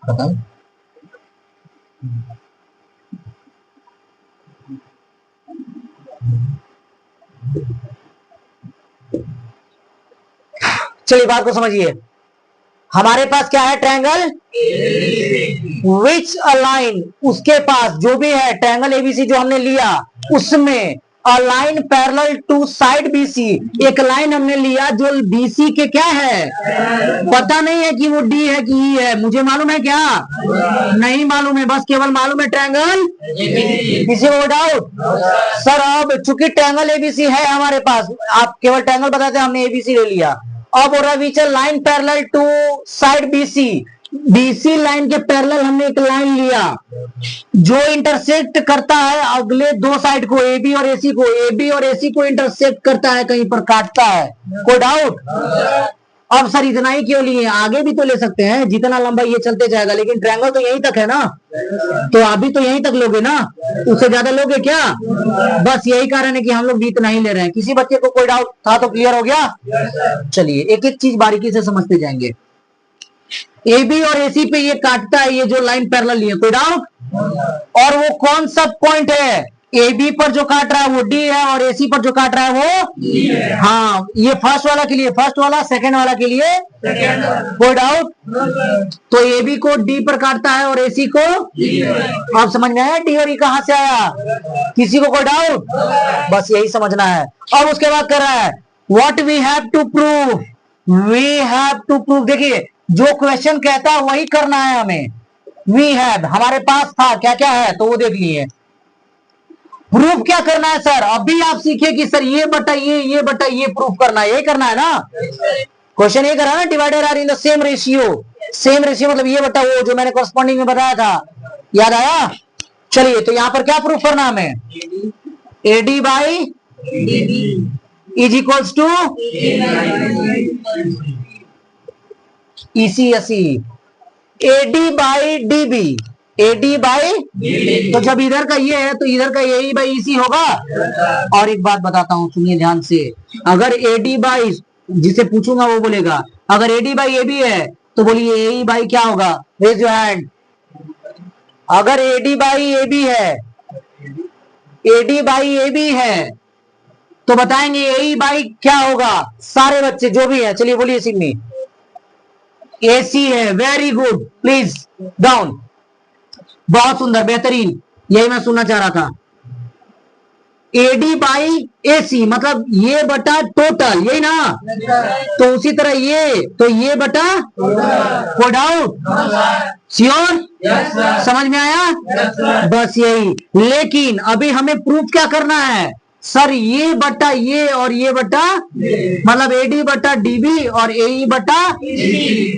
खत्म। चलिए बात को समझिए, हमारे पास क्या है, ट्रायंगल विच अ लाइन, उसके पास जो भी है ट्रायंगल एबीसी जो हमने लिया उसमें a line parallel to side BC, एक लाइन हमने लिया जो बीसी के क्या है, पता नहीं है कि वो डी है कि ई है, मुझे मालूम है क्या, नहीं मालूम है, बस केवल मालूम है ट्रायंगल, किसी को डाउट सर। अब चूंकि ट्रायंगल एबीसी है हमारे पास, आप केवल ट्रायंगल बताते हैं, हमने एबीसी ले लिया, अब हो रहा है line parallel to side BC, BC line के पैरेलल हमने एक लाइन लिया जो इंटरसेक्ट करता है अगले 2 साइड को, ए बी और एसी को, ए बी और एसी को इंटरसेक्ट करता है, कहीं पर काटता है, कोई डाउट। अब सर इतना ही क्यों लिए, आगे भी तो ले सकते हैं, जितना लंबा ये चलते जाएगा, लेकिन ट्रायंगल तो यहीं तक है ना, तो अभी तो यहीं तक लोगे ना, उससे ज्यादा लोगे क्या, बस यही कारण है कि हम लोग भी इतना ही ले रहे हैं। किसी बच्चे को कोई डाउट था तो क्लियर हो गया। चलिए एक एक चीज बारीकी से समझते जाएंगे। ए बी और एसी पे ये काटता है, ये जो लाइन पैरेलल है, कोई डाउट, और वो कौन सा पॉइंट है, ए बी पर जो काट रहा है वो डी है, और एसी पर जो काट रहा है वो हाँ, ये फर्स्ट वाला के लिए फर्स्ट वाला, सेकंड वाला के लिए कोई डाउट, तो ए बी को डी पर काटता है और एसी को, आप समझ में आया डी और ई कहां से आया, किसी को कोई डाउट, बस यही समझना है। अब उसके बाद कर रहा है what we have to prove, we have to prove, देखिए जो क्वेश्चन कहता है वही करना है हमें, वी हैव हमारे पास था, क्या क्या है तो वो देख लिए, प्रूफ क्या करना है सर, अभी आप सीखिए कि सर ये बटा ये बटा ये प्रूफ करना है, यही करना है ना, क्वेश्चन ये करा ना, divided are in the same ratio, same ratio मतलब ये बटा वो जो मैंने कॉरस्पॉन्डिंग में बताया था, याद आया। चलिए तो यहां पर क्या प्रूफ करना हमें, AD by is equals to EC अस्सी, AD by DB, AD by, तो जब इधर का ये है तो इधर का AE बाई EC होगा। और एक बात बताता हूं, सुनिए ध्यान से, अगर AD बाई, जिसे पूछूंगा वो बोलेगा, अगर AD बाई AB है तो बोलिए AE बाई क्या होगा, रेज योर हैंड। अगर AD बाई AB है, AD बाई AB है तो बताएंगे AE बाई क्या होगा, सारे बच्चे जो भी है, चलिए बोलिए सिग्मी। AC है, वेरी गुड, प्लीज डाउन, बहुत सुंदर, बेहतरीन, यही मैं सुनना चाह रहा था। AD बाई AC मतलब ये बटा टोटल, यही ना, तो उसी तरह ये, तो ये बटा, कोई डाउट, श्योर, समझ में आया, बस यही। लेकिन अभी हमें प्रूफ क्या करना है, सर ये बटा ये और ये बटा, मतलब AD बटा DB और AE बटा,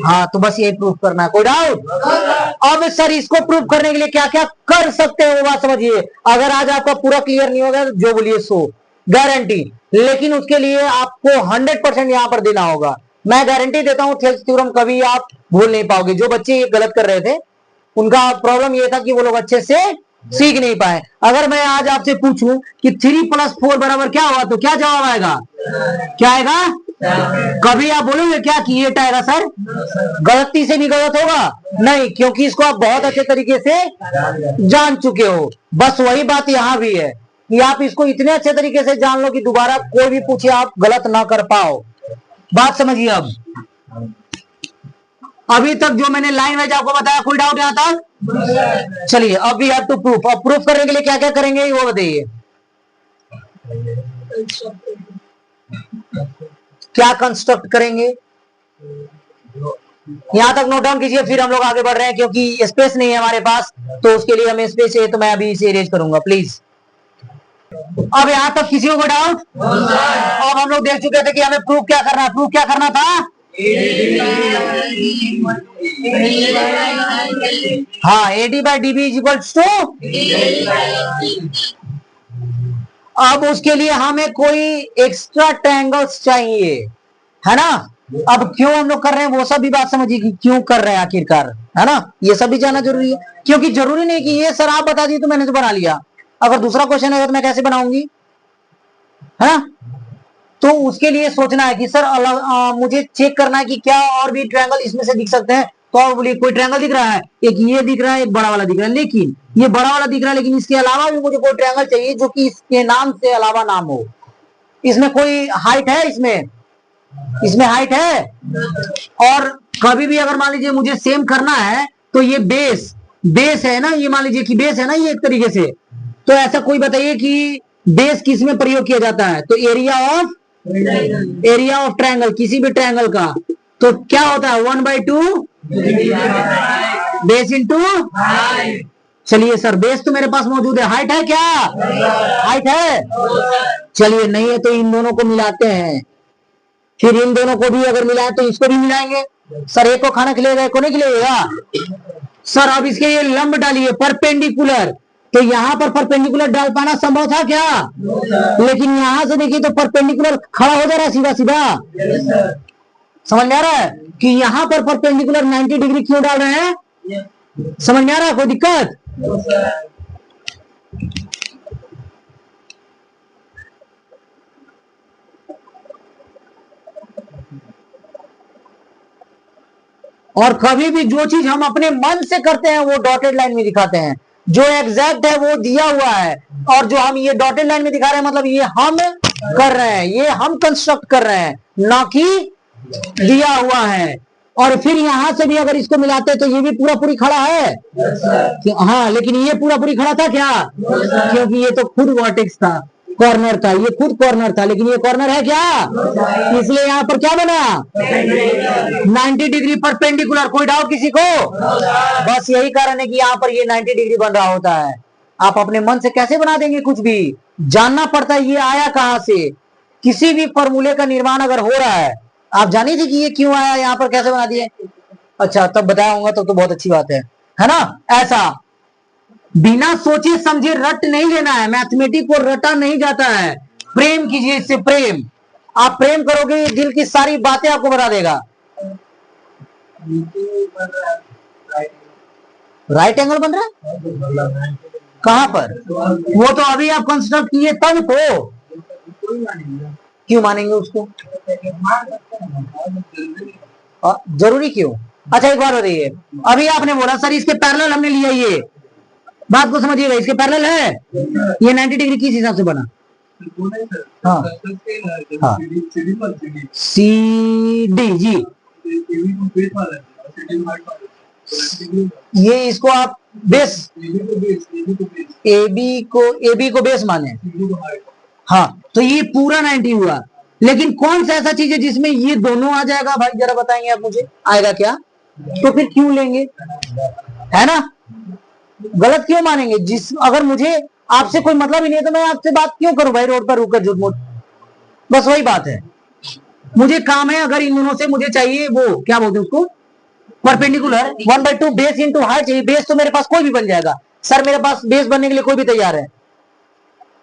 हाँ तो बस यही प्रूफ करना है, कोई डाउट। अब सर इसको प्रूफ करने के लिए क्या क्या कर सकते हैं वो बात समझिए। अगर आज आपका पूरा क्लियर नहीं होगा जो बोलिए सो, गारंटी, लेकिन उसके लिए आपको 100% यहां पर देना होगा। मैं गारंटी देता हूं थेल्स थ्योरम कभी आप भूल नहीं पाओगे। जो बच्चे ये गलत कर रहे थे उनका प्रॉब्लम ये था कि वो लोग अच्छे से सीख नहीं पाए। अगर मैं आज आपसे पूछूं कि 3 + 4 बराबर क्या हुआ तो क्या जवाब आएगा, क्या आएगा, कभी आप बोलोगे क्या कि ये आएगा सर, गलती से भी गलत होगा नहीं, क्योंकि इसको आप बहुत अच्छे तरीके से जान चुके हो। बस वही बात यहां भी है कि आप इसको इतने अच्छे तरीके से जान लो कि दोबारा कोई भी पूछे आप गलत ना कर पाओ। बात समझिए। अब अभी तक जो मैंने लाइन वाइज आपको बताया, कोई डाउट यहां तक, चलिए अब वी हैव टू प्रूफ। अब प्रूफ करने के लिए क्या क्या करेंगे वो बताइए, क्या कंस्ट्रक्ट करेंगे, यहां तक नोट डाउन कीजिए, फिर हम लोग आगे बढ़ रहे हैं क्योंकि स्पेस नहीं है हमारे पास, तो उसके लिए हमें स्पेस है, तो मैं अभी इसे इरेज करूंगा प्लीज। अब यहां तक किसी को डाउट, अब हम लोग देख चुके थे कि हमें प्रूफ क्या करना है, प्रूफ क्या करना था, हाँ AD by DB is equals to, अब उसके लिए हमें कोई एक्स्ट्रा ट्रायंगल्स चाहिए, है ना। अब क्यों हम लोग कर रहे हैं वो सब भी बात समझिए कि क्यों कर रहे हैं आखिरकार, है ना, ये सब भी जानना जरूरी है। क्योंकि जरूरी नहीं कि ये सर आप बता दिए तो मैंने तो बना लिया, अगर दूसरा क्वेश्चन है तो मैं कैसे बनाऊंगी, है ना। तो उसके लिए सोचना है कि सर मुझे चेक करना है कि क्या और भी ट्रायंगल इसमें से दिख सकते हैं। तो आप बोलिए कोई ट्रायंगल दिख रहा है, एक ये दिख रहा है, एक बड़ा वाला दिख रहा है, लेकिन ये बड़ा वाला दिख रहा है, लेकिन इसके अलावा भी मुझे कोई ट्रायंगल चाहिए जो कि इसके नाम से अलावा नाम हो। इसमें कोई हाइट है, इसमें हाइट है, और कभी भी अगर मान लीजिए मुझे सेम करना है तो ये बेस है ना, ये मान लीजिए कि बेस है ना ये एक तरीके से, तो ऐसा कोई बताइए कि बेस किस में प्रयोग किया जाता है, तो एरिया ऑफ ट्रायंगल, किसी भी ट्रायंगल का, तो क्या होता है 1/2 बेस इंटू, चलिए सर बेस तो मेरे पास मौजूद है, हाइट है क्या, हाइट है, चलिए नहीं है तो इन दोनों को मिलाते हैं, फिर इन दोनों को भी अगर मिलाएं तो इसको भी मिलाएंगे। सर एक को खाना खिलेगा, एक को नहीं खिलेगा। सर अब इसके ये लंब डालिए परपेंडिकुलर, तो यहां पर परपेंडिकुलर डाल पाना संभव था क्या, लेकिन यहां से देखिए तो परपेंडिकुलर खड़ा हो जा रहा है सीधा सीधा, समझ में आ रहा है कि यहां पर परपेंडिकुलर 90 डिग्री क्यों डाल रहे हैं, समझ में आ रहा है, कोई दिक्कत। और कभी भी जो चीज हम अपने मन से करते हैं वो डॉटेड लाइन में दिखाते हैं, जो एग्जैक्ट है वो दिया हुआ है, और जो हम ये डॉटेड लाइन में दिखा रहे हैं मतलब ये हम कर रहे हैं, ये हम कंस्ट्रक्ट कर रहे हैं, ना कि दिया हुआ है। और फिर यहां से भी अगर इसको मिलाते तो ये भी पूरा पूरी खड़ा है, हाँ, लेकिन ये पूरा पूरी खड़ा था क्या, क्योंकि ये तो खुद वर्टेक्स था, कॉर्नर था, ये खुद कॉर्नर था, लेकिन ये कॉर्नर है क्या, इसलिए यहां पर क्या बना 90 डिग्री परपेंडिकुलर। कोई डाउट किसी को, बस यही कारण है कि यहाँ पर ये 90 डिग्री बन रहा होता है। आप अपने मन से कैसे बना देंगे, कुछ भी जानना पड़ता है ये आया कहां से। किसी भी फॉर्मूले का निर्माण अगर हो रहा है, आप जानिए थी कि ये क्यों आया, यहाँ पर कैसे बना दिए, अच्छा तब बताया होगा, तो बहुत अच्छी बात है ना। ऐसा बिना सोचे समझे रट नहीं लेना है, मैथमेटिक को रटा नहीं जाता है, प्रेम कीजिए इससे, प्रेम, आप प्रेम करोगे दिल की सारी बातें आपको बता देगा। राइट एंगल बन रहा है कहां पर? वो तो अभी आप कंस्ट्रक्ट किए तब तो। क्यों मानेंगे उसको? जरूरी क्यों? अच्छा एक बात बताइए, अभी आपने बोला सर इसके पैरेलल हमने लिया, ये बात को समझिएगा, इसके पैरेलल है, ये 90 डिग्री किस हिसाब से बना? हाँ हाँ सी डी जी, ये इसको आप बेस, ए बी को बेस माने, हाँ तो ये पूरा 90 हुआ। लेकिन कौन सा ऐसा चीज है जिसमें ये दोनों आ जाएगा भाई, जरा बताएंगे आप मुझे, आएगा क्या? तो फिर क्यों लेंगे, है ना? गलत क्यों मानेंगे? जिस अगर मुझे आपसे कोई मतलब ही नहीं है तो मैं आपसे बात क्यों करूं भाई, रोड पर रुककर झूठ मूठ? बस वही बात है, मुझे काम है, अगर इन दोनों से मुझे चाहिए वो क्या बोलते हैं उसको, परपेंडिकुलर 1/2 बेस इंटू हाइट चाहिए। बेस तो मेरे पास कोई भी बन जाएगा सर, मेरे पास बेस बनने के लिए कोई भी तैयार है,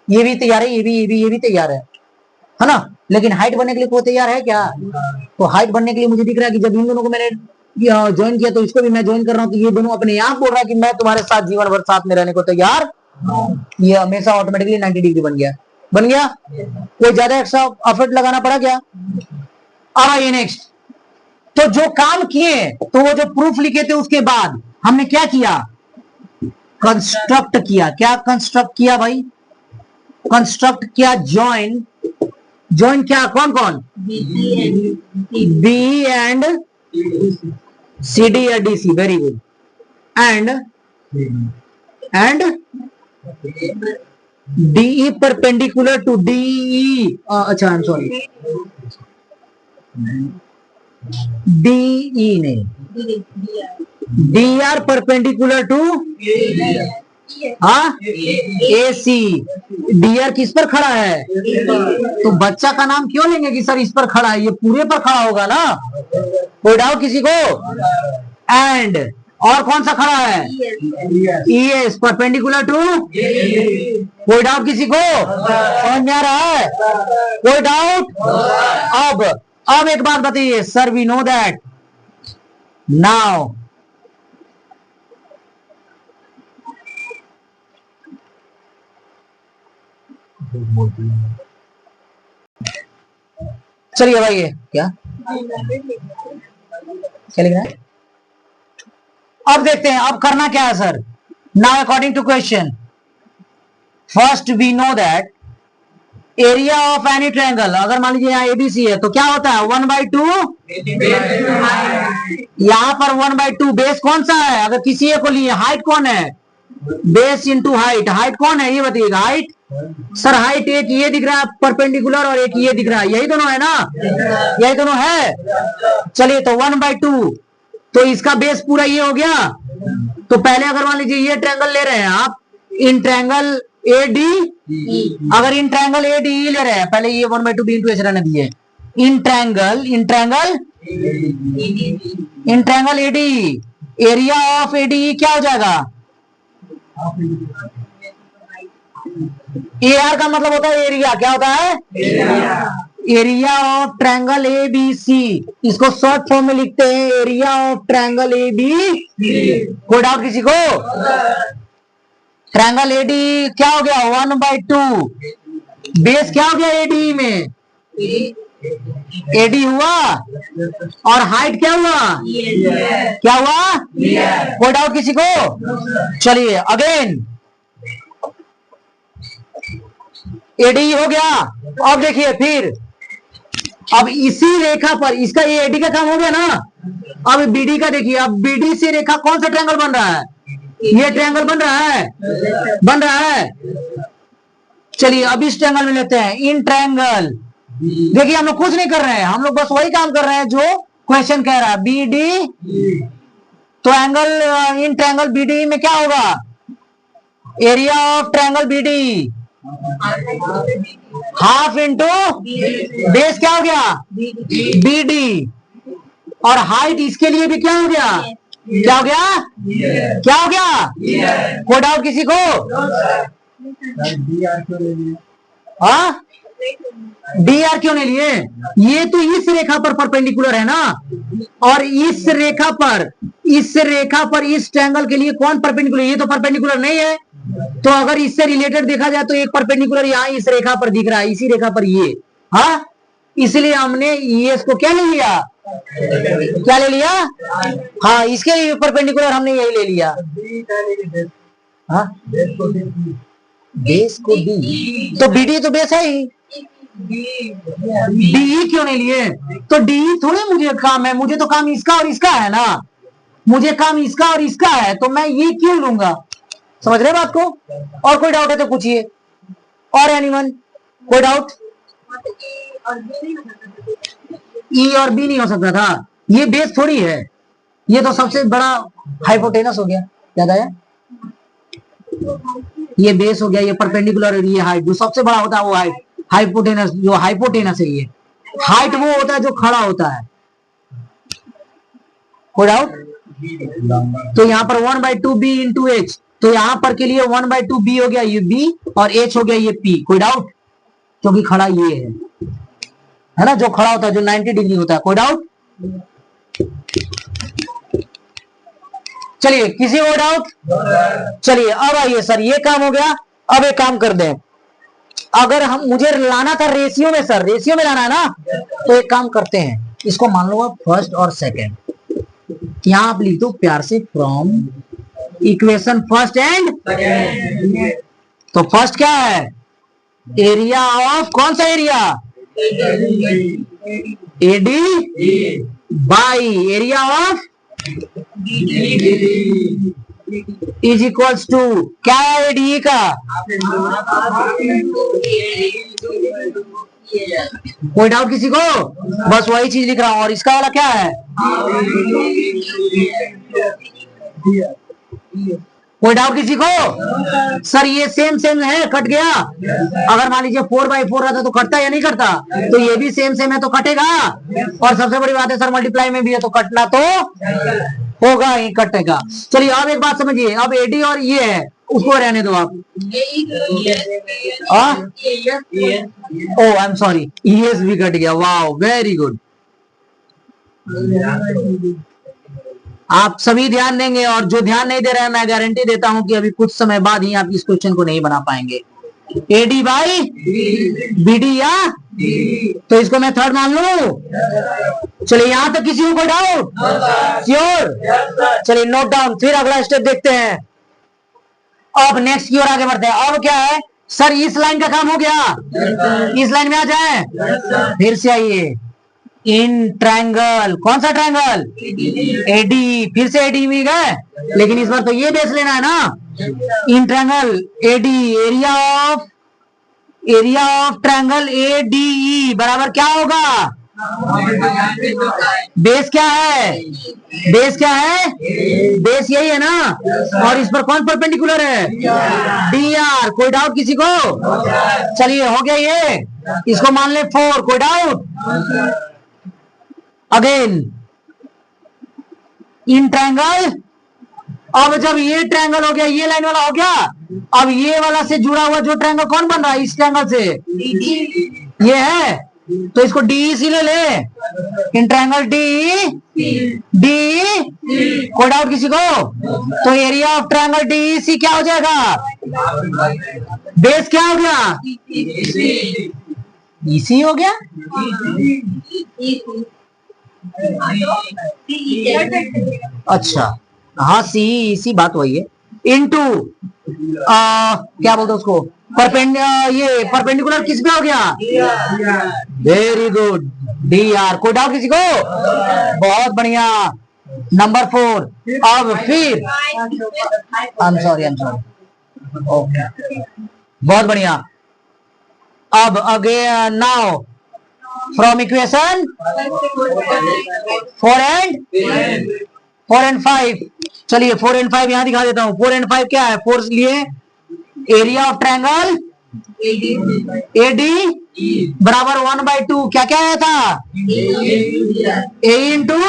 ये भी तैयार है, ये भी तैयार है ना? लेकिन हाइट बनने के लिए कोई तैयार है क्या? तो हाइट बनने के लिए मुझे दिख रहा है कि जब इन दोनों को मैंने ज्वाइन किया तो इसको भी मैं ज्वाइन कर रहा हूं, तो ये दोनों अपने आप बोल रहा है कि मैं तुम्हारे साथ जीवन भर साथ में रहने को तैयार, ये हमेशा ऑटोमेटिकली 90 डिग्री बन गया, बन गया। कोई ज्यादा एक्स्ट्रा एफर्ट लगाना पड़ा क्या? अब आइए नेक्स्ट, तो जो काम किए, तो वो जो प्रूफ लिखे थे उसके बाद हमने क्या किया? कंस्ट्रक्ट किया। क्या कंस्ट्रक्ट किया भाई? कंस्ट्रक्ट किया ज्वाइन, ज्वाइन क्या, कौन कौन? बी एंड सी डी या D C, very good, and DE perpendicular to DE, अच्छा आई एम सॉरी, डीई नहीं, D R perpendicular to A C. D R किस पर खड़ा है? तो बच्चा का नाम क्यों लेंगे कि सर इस पर खड़ा है, ये पूरे पर खड़ा होगा ना, कोई डाउट किसी को? एंड और कौन सा खड़ा है? ई एस परपेंडिकुलर टू, कोई डाउट किसी को? समझ में आ रहा है? कोई डाउट? अब एक बात बताइए sir, we know that now चलिए भाई, ये क्या चलेगा? अब देखते हैं अब करना क्या है sir. Now according to question, first we know that area of any triangle, अगर मान लीजिए यहाँ एबीसी है तो क्या होता है? 1/2, यहाँ पर 1/2 बेस कौन सा है? अगर किसी एक को लिए, हाइट कौन है? बेस इंटू हाइट, हाइट कौन है ये बताइएगा? हाइट सर, हाइट एक ये दिख रहा है परपेंडिकुलर और एक ये दिख रहा है, यही दोनों है ना, यही दोनों है। चलिए तो 1/2, तो इसका बेस पूरा ये हो गया। तो पहले अगर मान लीजिए ये ट्रायंगल ले रहे हैं आप, इन ट्रायंगल ए डी, अगर इन ट्रायंगल ए डी ले रहे हैं, पहले ये 1/2 बी इंटू एच रहने दिए, in triangle A D, area of A D क्या हो जाएगा? ए आर का मतलब होता है एरिया, क्या होता है? Area of triangle A B C, इसको शॉर्ट फॉर्म में लिखते हैं area of triangle A B. कोई डाउट किसी को? ट्रायंगल ए डी क्या हो गया? 1/2, बेस क्या हो गया एडी में? एडी हुआ, और हाइट क्या हुआ? क्या हुआ? कोई डाउट किसी को? चलिए अगेन, एडी हो गया। अब देखिए फिर, अब इसी रेखा पर इसका ये एडी का काम हो गया ना, अब बीडी का देखिए, अब बीडी से रेखा कौन सा ट्रायंगल बन रहा है? ये ट्रायंगल बन रहा है, बन रहा है। चलिए अब इस ट्रायंगल में लेते हैं, इन ट्रायंगल, देखिए हम लोग कुछ नहीं कर रहे हैं, हम लोग बस वही काम कर रहे हैं जो क्वेश्चन कह रहा है, बी डी। तो एंगल इन ट्रायंगल बीडी में क्या होगा? Area of triangle BD half into base क्या हो गया? बीडी, और हाइट इसके लिए भी क्या हो गया? क्या हो गया? क्या हो गया? कोई डाउट किसी को? हाँ डी आर क्यों नहीं लिए? ये तो इस रेखा पर परपेंडिकुलर है ना, और इस रेखा पर इस ट्रायंगल के लिए कौन परपेंडिकुलर? ये तो परपेंडिकुलर नहीं है। तो अगर इससे रिलेटेड देखा जाए तो एक परपेंडिकुलर यहाँ इस रेखा पर दिख रहा है, इसी रेखा पर ये। हाँ, इसलिए हमने ये इसको क्या ले लिया? क्या ले लिया? हाँ, इसके लिए परपेंडिकुलर हमने यही ले लिया। हाँ, बेस को डी, तो बीडी तो बेस है ही। डी क्यों नहीं लिए? तो डी थोड़े मुझे काम है, मुझे तो काम इसका और इसका है ना, मुझे काम इसका और इसका है, तो मैं ये क्यों लूंगा? समझ रहे बात को? और कोई डाउट है तो पूछिए। और एनीवन कोई डाउट? ई और बी नहीं हो सकता था, ये बेस थोड़ी है, ये तो सबसे बड़ा हाइपोटेनस हो गया। याद आया? ये बेस हो गया, ये परपेंडिकुलर और ये हाइट। जो सबसे बड़ा होता है वो हाइट, हाइपोटेनस, जो हाइपोटेनस है ये। हाइट वो होता है जो खड़ा होता है। कोई डाउट? तो यहाँ पर 1/2 बी इंटू एच, तो यहाँ पर के लिए 1/2 बी हो गया ये बी, और एच हो गया ये पी। कोई डाउट? क्योंकि खड़ा ये है ना, जो खड़ा होता है, जो 90 डिग्री होता है। कोई डाउट? चलिए, किसी को डाउट? चलिए, अब आइए सर, ये काम हो गया। अब एक काम कर दें, अगर हम, मुझे लाना था रेशियो में सर, रेशियो में लाना है ना, तो एक काम करते हैं, इसको मान लो आप फर्स्ट और सेकंड, यहां आप लिख दो प्यार से from equation first and second. तो फर्स्ट क्या है? एरिया ऑफ, कौन सा area? AD by area of is equals to, क्या है डी का? कोई डाउट किसी को? बस वही चीज लिख रहा हूं। और इसका वाला क्या है? कोई डाउट किसी को? सर ये सेम सेम है, कट गया। अगर मान लीजिए 4/4 रहता तो कटता या नहीं कटता? तो ये भी सेम सेम है तो कटेगा। और सबसे बड़ी बात है सर, मल्टीप्लाई में भी है तो कटना तो होगा ही, कटेगा। चलिए, अब एक बात समझिए, अब एडी और ये है, उसको रहने दो आप। ओ आई एम सॉरी, ईएस भी कट गया। Wow, very good. आप सभी ध्यान देंगे, और जो ध्यान नहीं दे रहे हैं, मैं गारंटी देता हूं कि अभी कुछ समय बाद ही आप इस क्वेश्चन को नहीं बना पाएंगे। एडी बाई बीडी, या तो इसको मैं थर्ड मान लू। चलिए, यहां तक किसी को कोई डाउट? श्योर? चलिए, नोट डाउन। फिर अगला स्टेप देखते हैं। अब नेक्स्ट की ओर आगे बढ़ते हैं। अब क्या है सर? इस लाइन का काम हो गया, इस लाइन में आ जाए। फिर से आइए, इन ट्रायंगल, कौन सा ट्रायंगल? एडी। फिर से एडी में गए, लेकिन इस बार तो ये बेस लेना है ना। In triangle AD, area of triangle ADE बराबर क्या होगा? बेस क्या है? बेस क्या है? बेस यही है ना। और इस पर कौन परपेंडिकुलर है? D R. कोई डाउट किसी को? चलिए, हो गया ये। इसको मान ले 4। कोई डाउट? Again in triangle. अब जब ये ट्रायंगल हो गया, ये लाइन वाला हो गया, अब ये वाला से जुड़ा हुआ जो ट्रायंगल कौन बन रहा है? इस ट्रायंगल से ये है, तो इसको डी सी ले ले। In triangle D. कोई डाउट किसी को? तो area of triangle D C क्या हो जाएगा? बेस क्या हो गया? इसी हो गया। अच्छा, हाँ, सी इसी बात वही है। इनटू क्या बोलते हैं उसको? ये परपेंडिकुलर किस पे हो गया? Very good, D R. कोई डाउट किसी को? बहुत बढ़िया। नंबर 4। अब फिर आई एम सॉरी ओके, बहुत बढ़िया। अब again now from equation 4 and 5। चलिए, 4 and 5 यहां दिखा देता हूं। 4 and 5 क्या है? 4 लिए एरिया ऑफ ट्रायंगल एडी बराबर 1/2, क्या क्या आया था? ए इंटू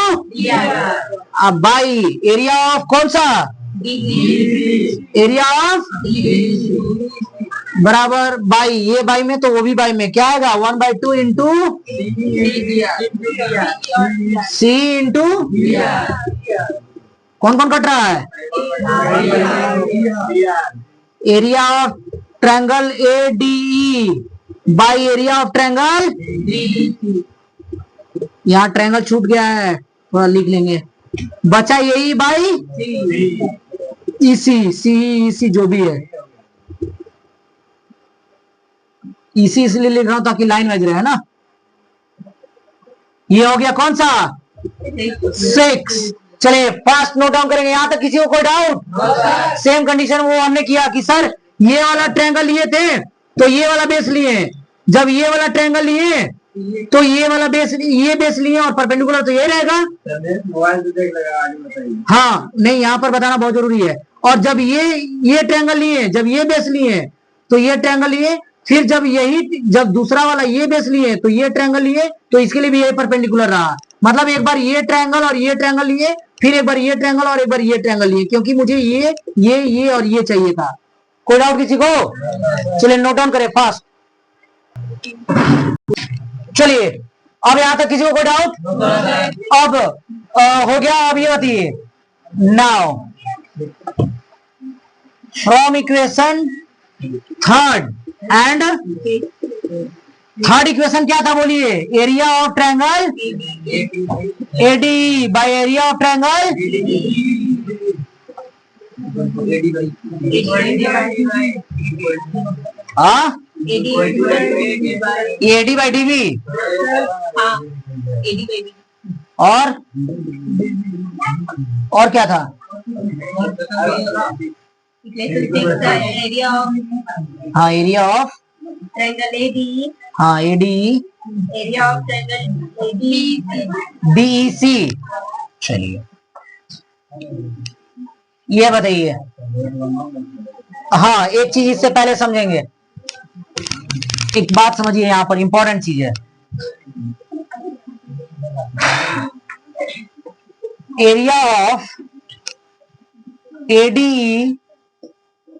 अब बाई एरिया ऑफ कौन सा? एरिया ऑफ बराबर बाई, ये बाई में तो वो भी बाई में, क्या आएगा 1/2 इंटू सी इंटू, कौन कौन कट रहा है? Area of triangle A D E by area of triangle, यहाँ ट्रायंगल छूट गया है, थोड़ा लिख लेंगे, बचा यही बाई इसी, सी इसी जो भी है, इसी इसलिए लिख रहा हूं ताकि लाइन वाइज रहे ना। ये हो गया कौन सा 6। चलिए फास्ट नोट डाउन करेंगे, यहां तक किसी को कोई डाउट? सेम कंडीशन वो हमने किया कि सर ये वाला ट्रायंगल लिए थे तो ये वाला बेस लिए, जब ये वाला ट्रायंगल लिए तो ये वाला बेस, ये बेस लिए और परपेंडिकुलर तो ये रहेगा। हाँ नहीं, यहाँ पर बताना बहुत जरूरी है। और जब ये ट्रायंगल लिए, जब ये बेस लिए तो ये ट्रायंगल लिए, फिर जब यही, जब दूसरा वाला ये बेस लिए तो ये ट्रायंगल लिए, तो इसके लिए भी ये परपेंडिकुलर रहा। मतलब एक बार ये ट्रायंगल और ये ट्रायंगल लिए, फिर एक बार ये ट्रायंगल और एक बार ये ट्रायंगल लिए, क्योंकि मुझे ये और ये चाहिए था। कोई डाउट किसी को? चलिए नोट डाउन करें फास्ट। चलिए अब यहां तक किसी को कोई डाउट? अब हो गया। अब ये बताइए, now from equation third and third equation क्या था बोलिए? Area of triangle AD by area of triangle, हाँ एडी बाई डीवी, और क्या था? हाँ एरिया ऑफ ट्रायंगल एडी, हाँ AD, area of triangle DEC. चलिए ये बताइए, हाँ एक चीज इससे पहले समझेंगे, एक बात समझिए, यहां पर इंपॉर्टेंट चीज है। Area of AD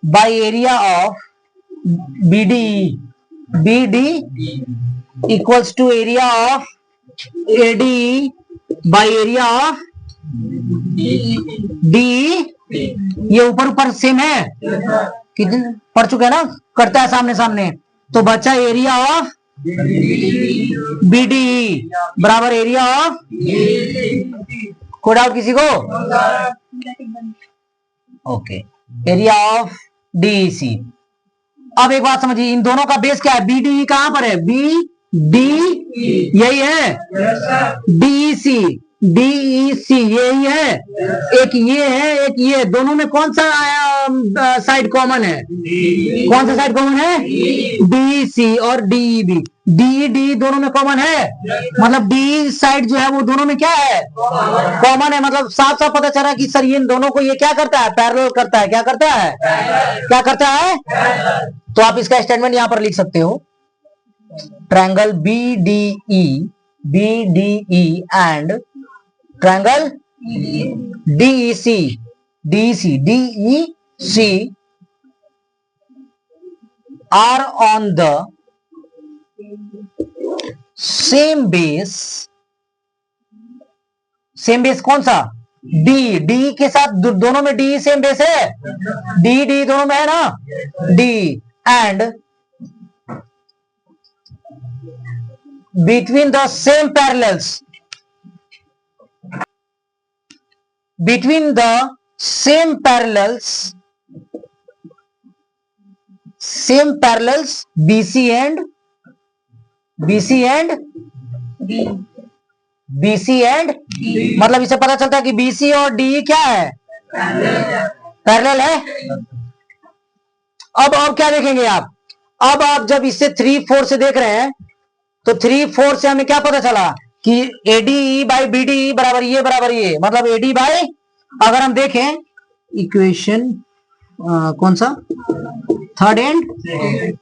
by area of BD, BD equals to area of AD by area of D. ये ऊपर ऊपर सेम है, कितने पढ़ चुके हैं ना, करता है सामने सामने, तो बचा एरिया ऑफ बीडी बराबर एरिया ऑफ, कोई डाउट किसी को? Okay, area of DC. अब एक बात समझिए, इन दोनों का बेस क्या है? बीडी कहां पर है? बी डी यही है, डीसी डीईसी यही है, एक ये है एक ये, दोनों में कौन सा साइड कॉमन है? कौन सा साइड कॉमन है? डीसी और डीईबी, डी दोनों में कॉमन है, मतलब डी साइड जो है वो दोनों में क्या है? कॉमन है। मतलब साफ साफ पता चला कि सर ये दोनों को ये क्या करता है? पैरेलल करता है। क्या करता है? क्या करता है? तो आप इसका स्टेटमेंट यहां पर लिख सकते हो, triangle BDE and triangle DEC are on the same base। Same base कौन सा? डी के साथ दोनों में डी सेम बेस है, डी दोनों में है ना, D and between the same parallels, between the same parallels BC and मतलब इसे पता चलता है कि BC और DE क्या है? पैरेलल है। अब क्या देखेंगे आप? अब आप जब इससे 3-4 से देख रहे हैं तो 3-4 से हमें क्या पता चला कि ADE बाई BDE बराबर ये, मतलब AD बाई, अगर हम देखें इक्वेशन कौन सा? 3rd and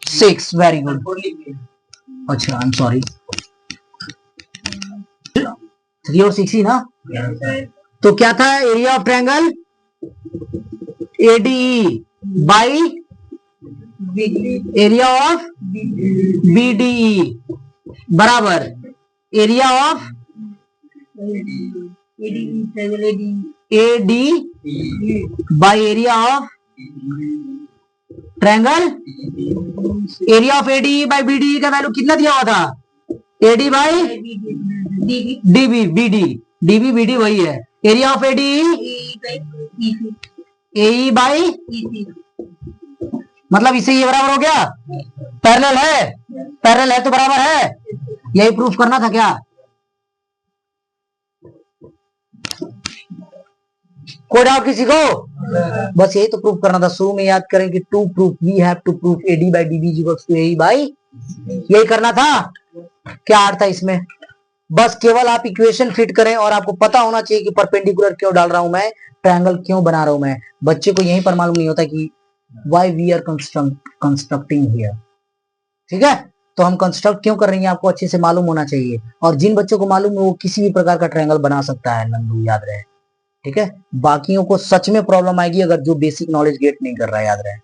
6, very good. अच्छा आई एम सॉरी, 3 और 6 ही ना, तो क्या था? Area of triangle ADE by area of BDE बराबर area of AD by area of triangle. Area of AD by BDE का वैल्यू कितना दिया हुआ था? AD बाई DB BD वही है। Area of ADE AE by मतलब इसे ये बराबर हो गया, पैरेलल है तो बराबर है। यही प्रूफ करना था क्या? कोई डाउट किसी को? बस यही तो प्रूफ करना था। शुरू में याद करें कि to proof we have to proof AD by DB equals to AE by, यही करना था। क्या अर्थ था इसमें? बस केवल आप इक्वेशन फिट करें और आपको पता होना चाहिए कि परपेंडिकुलर क्यों डाल रहा हूं मैं, ट्रायंगल क्यों बना रहा हूं मैं। बच्चे को यहीं पर मालूम नहीं होता कि why we are constructing here. ठीक है, तो हम कंस्ट्रक्ट क्यों कर रहे हैं आपको अच्छे से मालूम होना चाहिए। और जिन बच्चों को मालूम है वो किसी भी प्रकार का ट्रायंगल बना सकता है, नंदू याद रहे। ठीक है, बाकियों को सच में प्रॉब्लम आएगी अगर जो बेसिक नॉलेज गेट नहीं कर रहा है, याद रहे।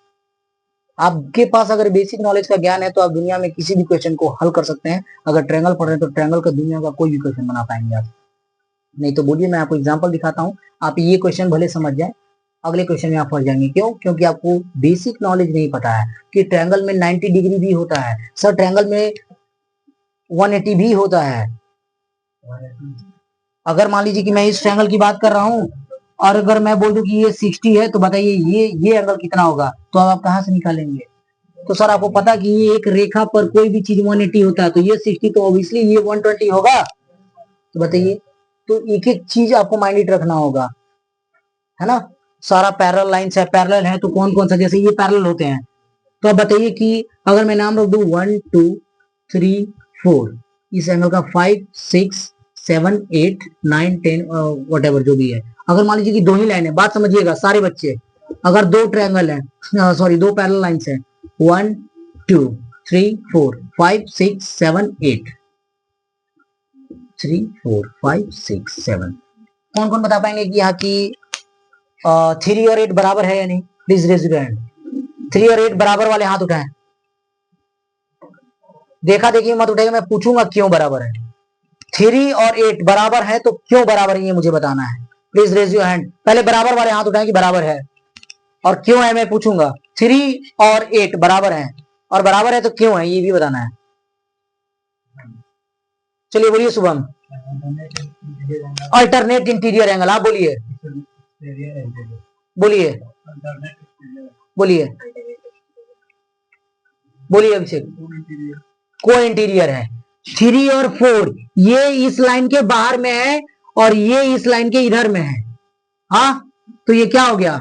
आपके पास अगर बेसिक नॉलेज का ज्ञान है तो आप दुनिया में किसी भी क्वेश्चन को हल कर सकते हैं। अगर ट्रायंगल पढ़ रहे हैं तो ट्रायंगल का दुनिया का कोई भी क्वेश्चन बना पाएंगे आप। नहीं तो बोलिए, मैं आपको एग्जांपल दिखाता हूं, आप ये क्वेश्चन भले समझ जाए, अगले क्वेश्चन में आप फंस जाएंगे। क्यों? क्योंकि आपको बेसिक नॉलेज नहीं पता है कि ट्रायंगल में 90 डिग्री भी होता है सर, ट्रायंगल में 180 भी होता है। अगर मान लीजिए कि मैं इस ट्रायंगल की बात कर रहा हूं और अगर मैं बोल दूं कि ये 60 है तो बताइए ये एंगल कितना होगा, तो अब आप कहां से निकालेंगे? तो सर आपको पता कि ये एक रेखा पर कोई भी चीज 180 होता है, तो ये 60 तो ऑब्वियसली ये 120 होगा। तो बताइए, तो एक एक चीज आपको माइंड रखना होगा, है ना। सारा पैरेलल लाइंस है, पैरेलल है तो कौन कौन सा, जैसे ये पैरेलल होते हैं, तो अब बताइए कि अगर मैं नाम रख दूं 1 2 3 4, इस एंगल का 5 6 7 8 9 10 वट एवर जो भी है। अगर मान लीजिए कि दो ही लाइन है, बात समझिएगा सारे बच्चे, अगर दो ट्रायंगल है, सॉरी दो पैरेलल लाइंस है, 1 2 3 4 5 6 7 8 3 4 5 6 7, कौन कौन बता पाएंगे कि यहाँ की 3 और 8 बराबर है या नहीं? Please raise your hand. 3 और 8 बराबर वाले हाथ उठाएं। देखा देखी मत उठाएगा, मैं पूछूंगा क्यों बराबर है। 3 और 8 बराबर है तो क्यों बराबर है ये मुझे बताना है। Please raise your hand. पहले बराबर वाले हाथ उठाएं कि बराबर है, और क्यों है मैं पूछूंगा। 3 और 8 बराबर है, और बराबर है तो क्यों है ये भी बताना है। चलिए बोलिए शुभम। अल्टरनेट इंटीरियर एंगल, आप बोलिए बोलिए बोलिए बोलिए अभिषेक। को इंटीरियर है। 3 और 4 ये इस लाइन के बाहर में है और ये इस लाइन के इधर में है। हाँ, तो ये क्या हो गया?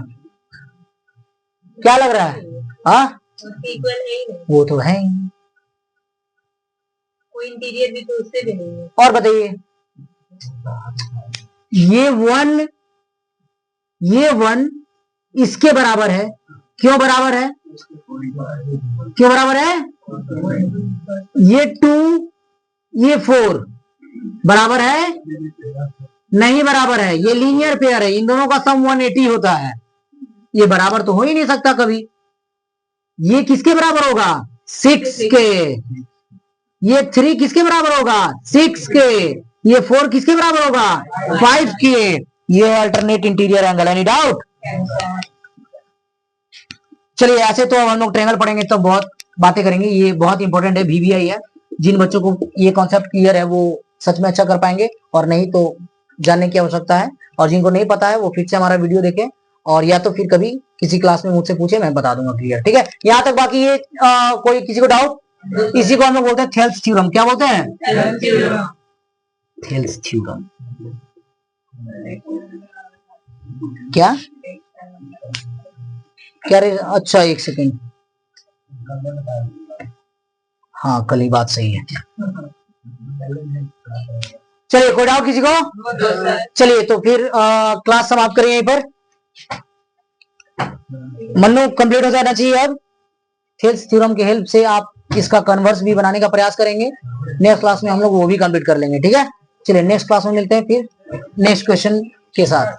क्या लग रहा है? हाँ, वो तो है ही। इंटीरियर भी तो उससे भी नहीं है। और बताइए, ये वन इसके बराबर है। क्यों बराबर है? क्यों बराबर है? ये 2 ये 4 बराबर है? नहीं बराबर है। ये लीनियर पेयर है, इन दोनों का सम 180 होता है। ये बराबर तो हो ही नहीं सकता कभी। ये किसके बराबर होगा? 6 के। ये 3 किसके बराबर होगा? 6 के। ये 4 किसके बराबर होगा? 5 के। ये alternate interior angle. Any doubt? चलिए, ऐसे तो हम लोग ट्रायंगल पढ़ेंगे तो बहुत बातें करेंगे, ये बहुत इंपॉर्टेंट है, VBI है। जिन बच्चों को ये कॉन्सेप्ट क्लियर है वो सच में अच्छा कर पाएंगे, और नहीं तो जानने की आवश्यकता है। और जिनको नहीं पता है वो फिर से हमारा वीडियो देखें, और या तो फिर कभी किसी क्लास में मुझसे पूछे, मैं बता दूंगा क्लियर। ठीक है, यहाँ तक। बाकी ये कोई किसी को डाउट? इसी को हम लोग बोलते हैं थेल्स थ्योरम। क्या बोलते हैं? Thales theorem. क्या क्या रे? अच्छा, एक सेकेंड। हाँ, कल ही बात सही है। चलिए, कोई डाउट किसी को? चलिए तो फिर क्लास समाप्त करें यहीं पर। मन्नू कंप्लीट हो जाना चाहिए अब। थेल्स थ्योरम की हेल्प से आप इसका कन्वर्स भी बनाने का प्रयास करेंगे। नेक्स्ट क्लास में हम लोग वो भी कंप्लीट कर लेंगे। ठीक है, चलिए नेक्स्ट क्लास में मिलते हैं फिर नेक्स्ट क्वेश्चन के साथ।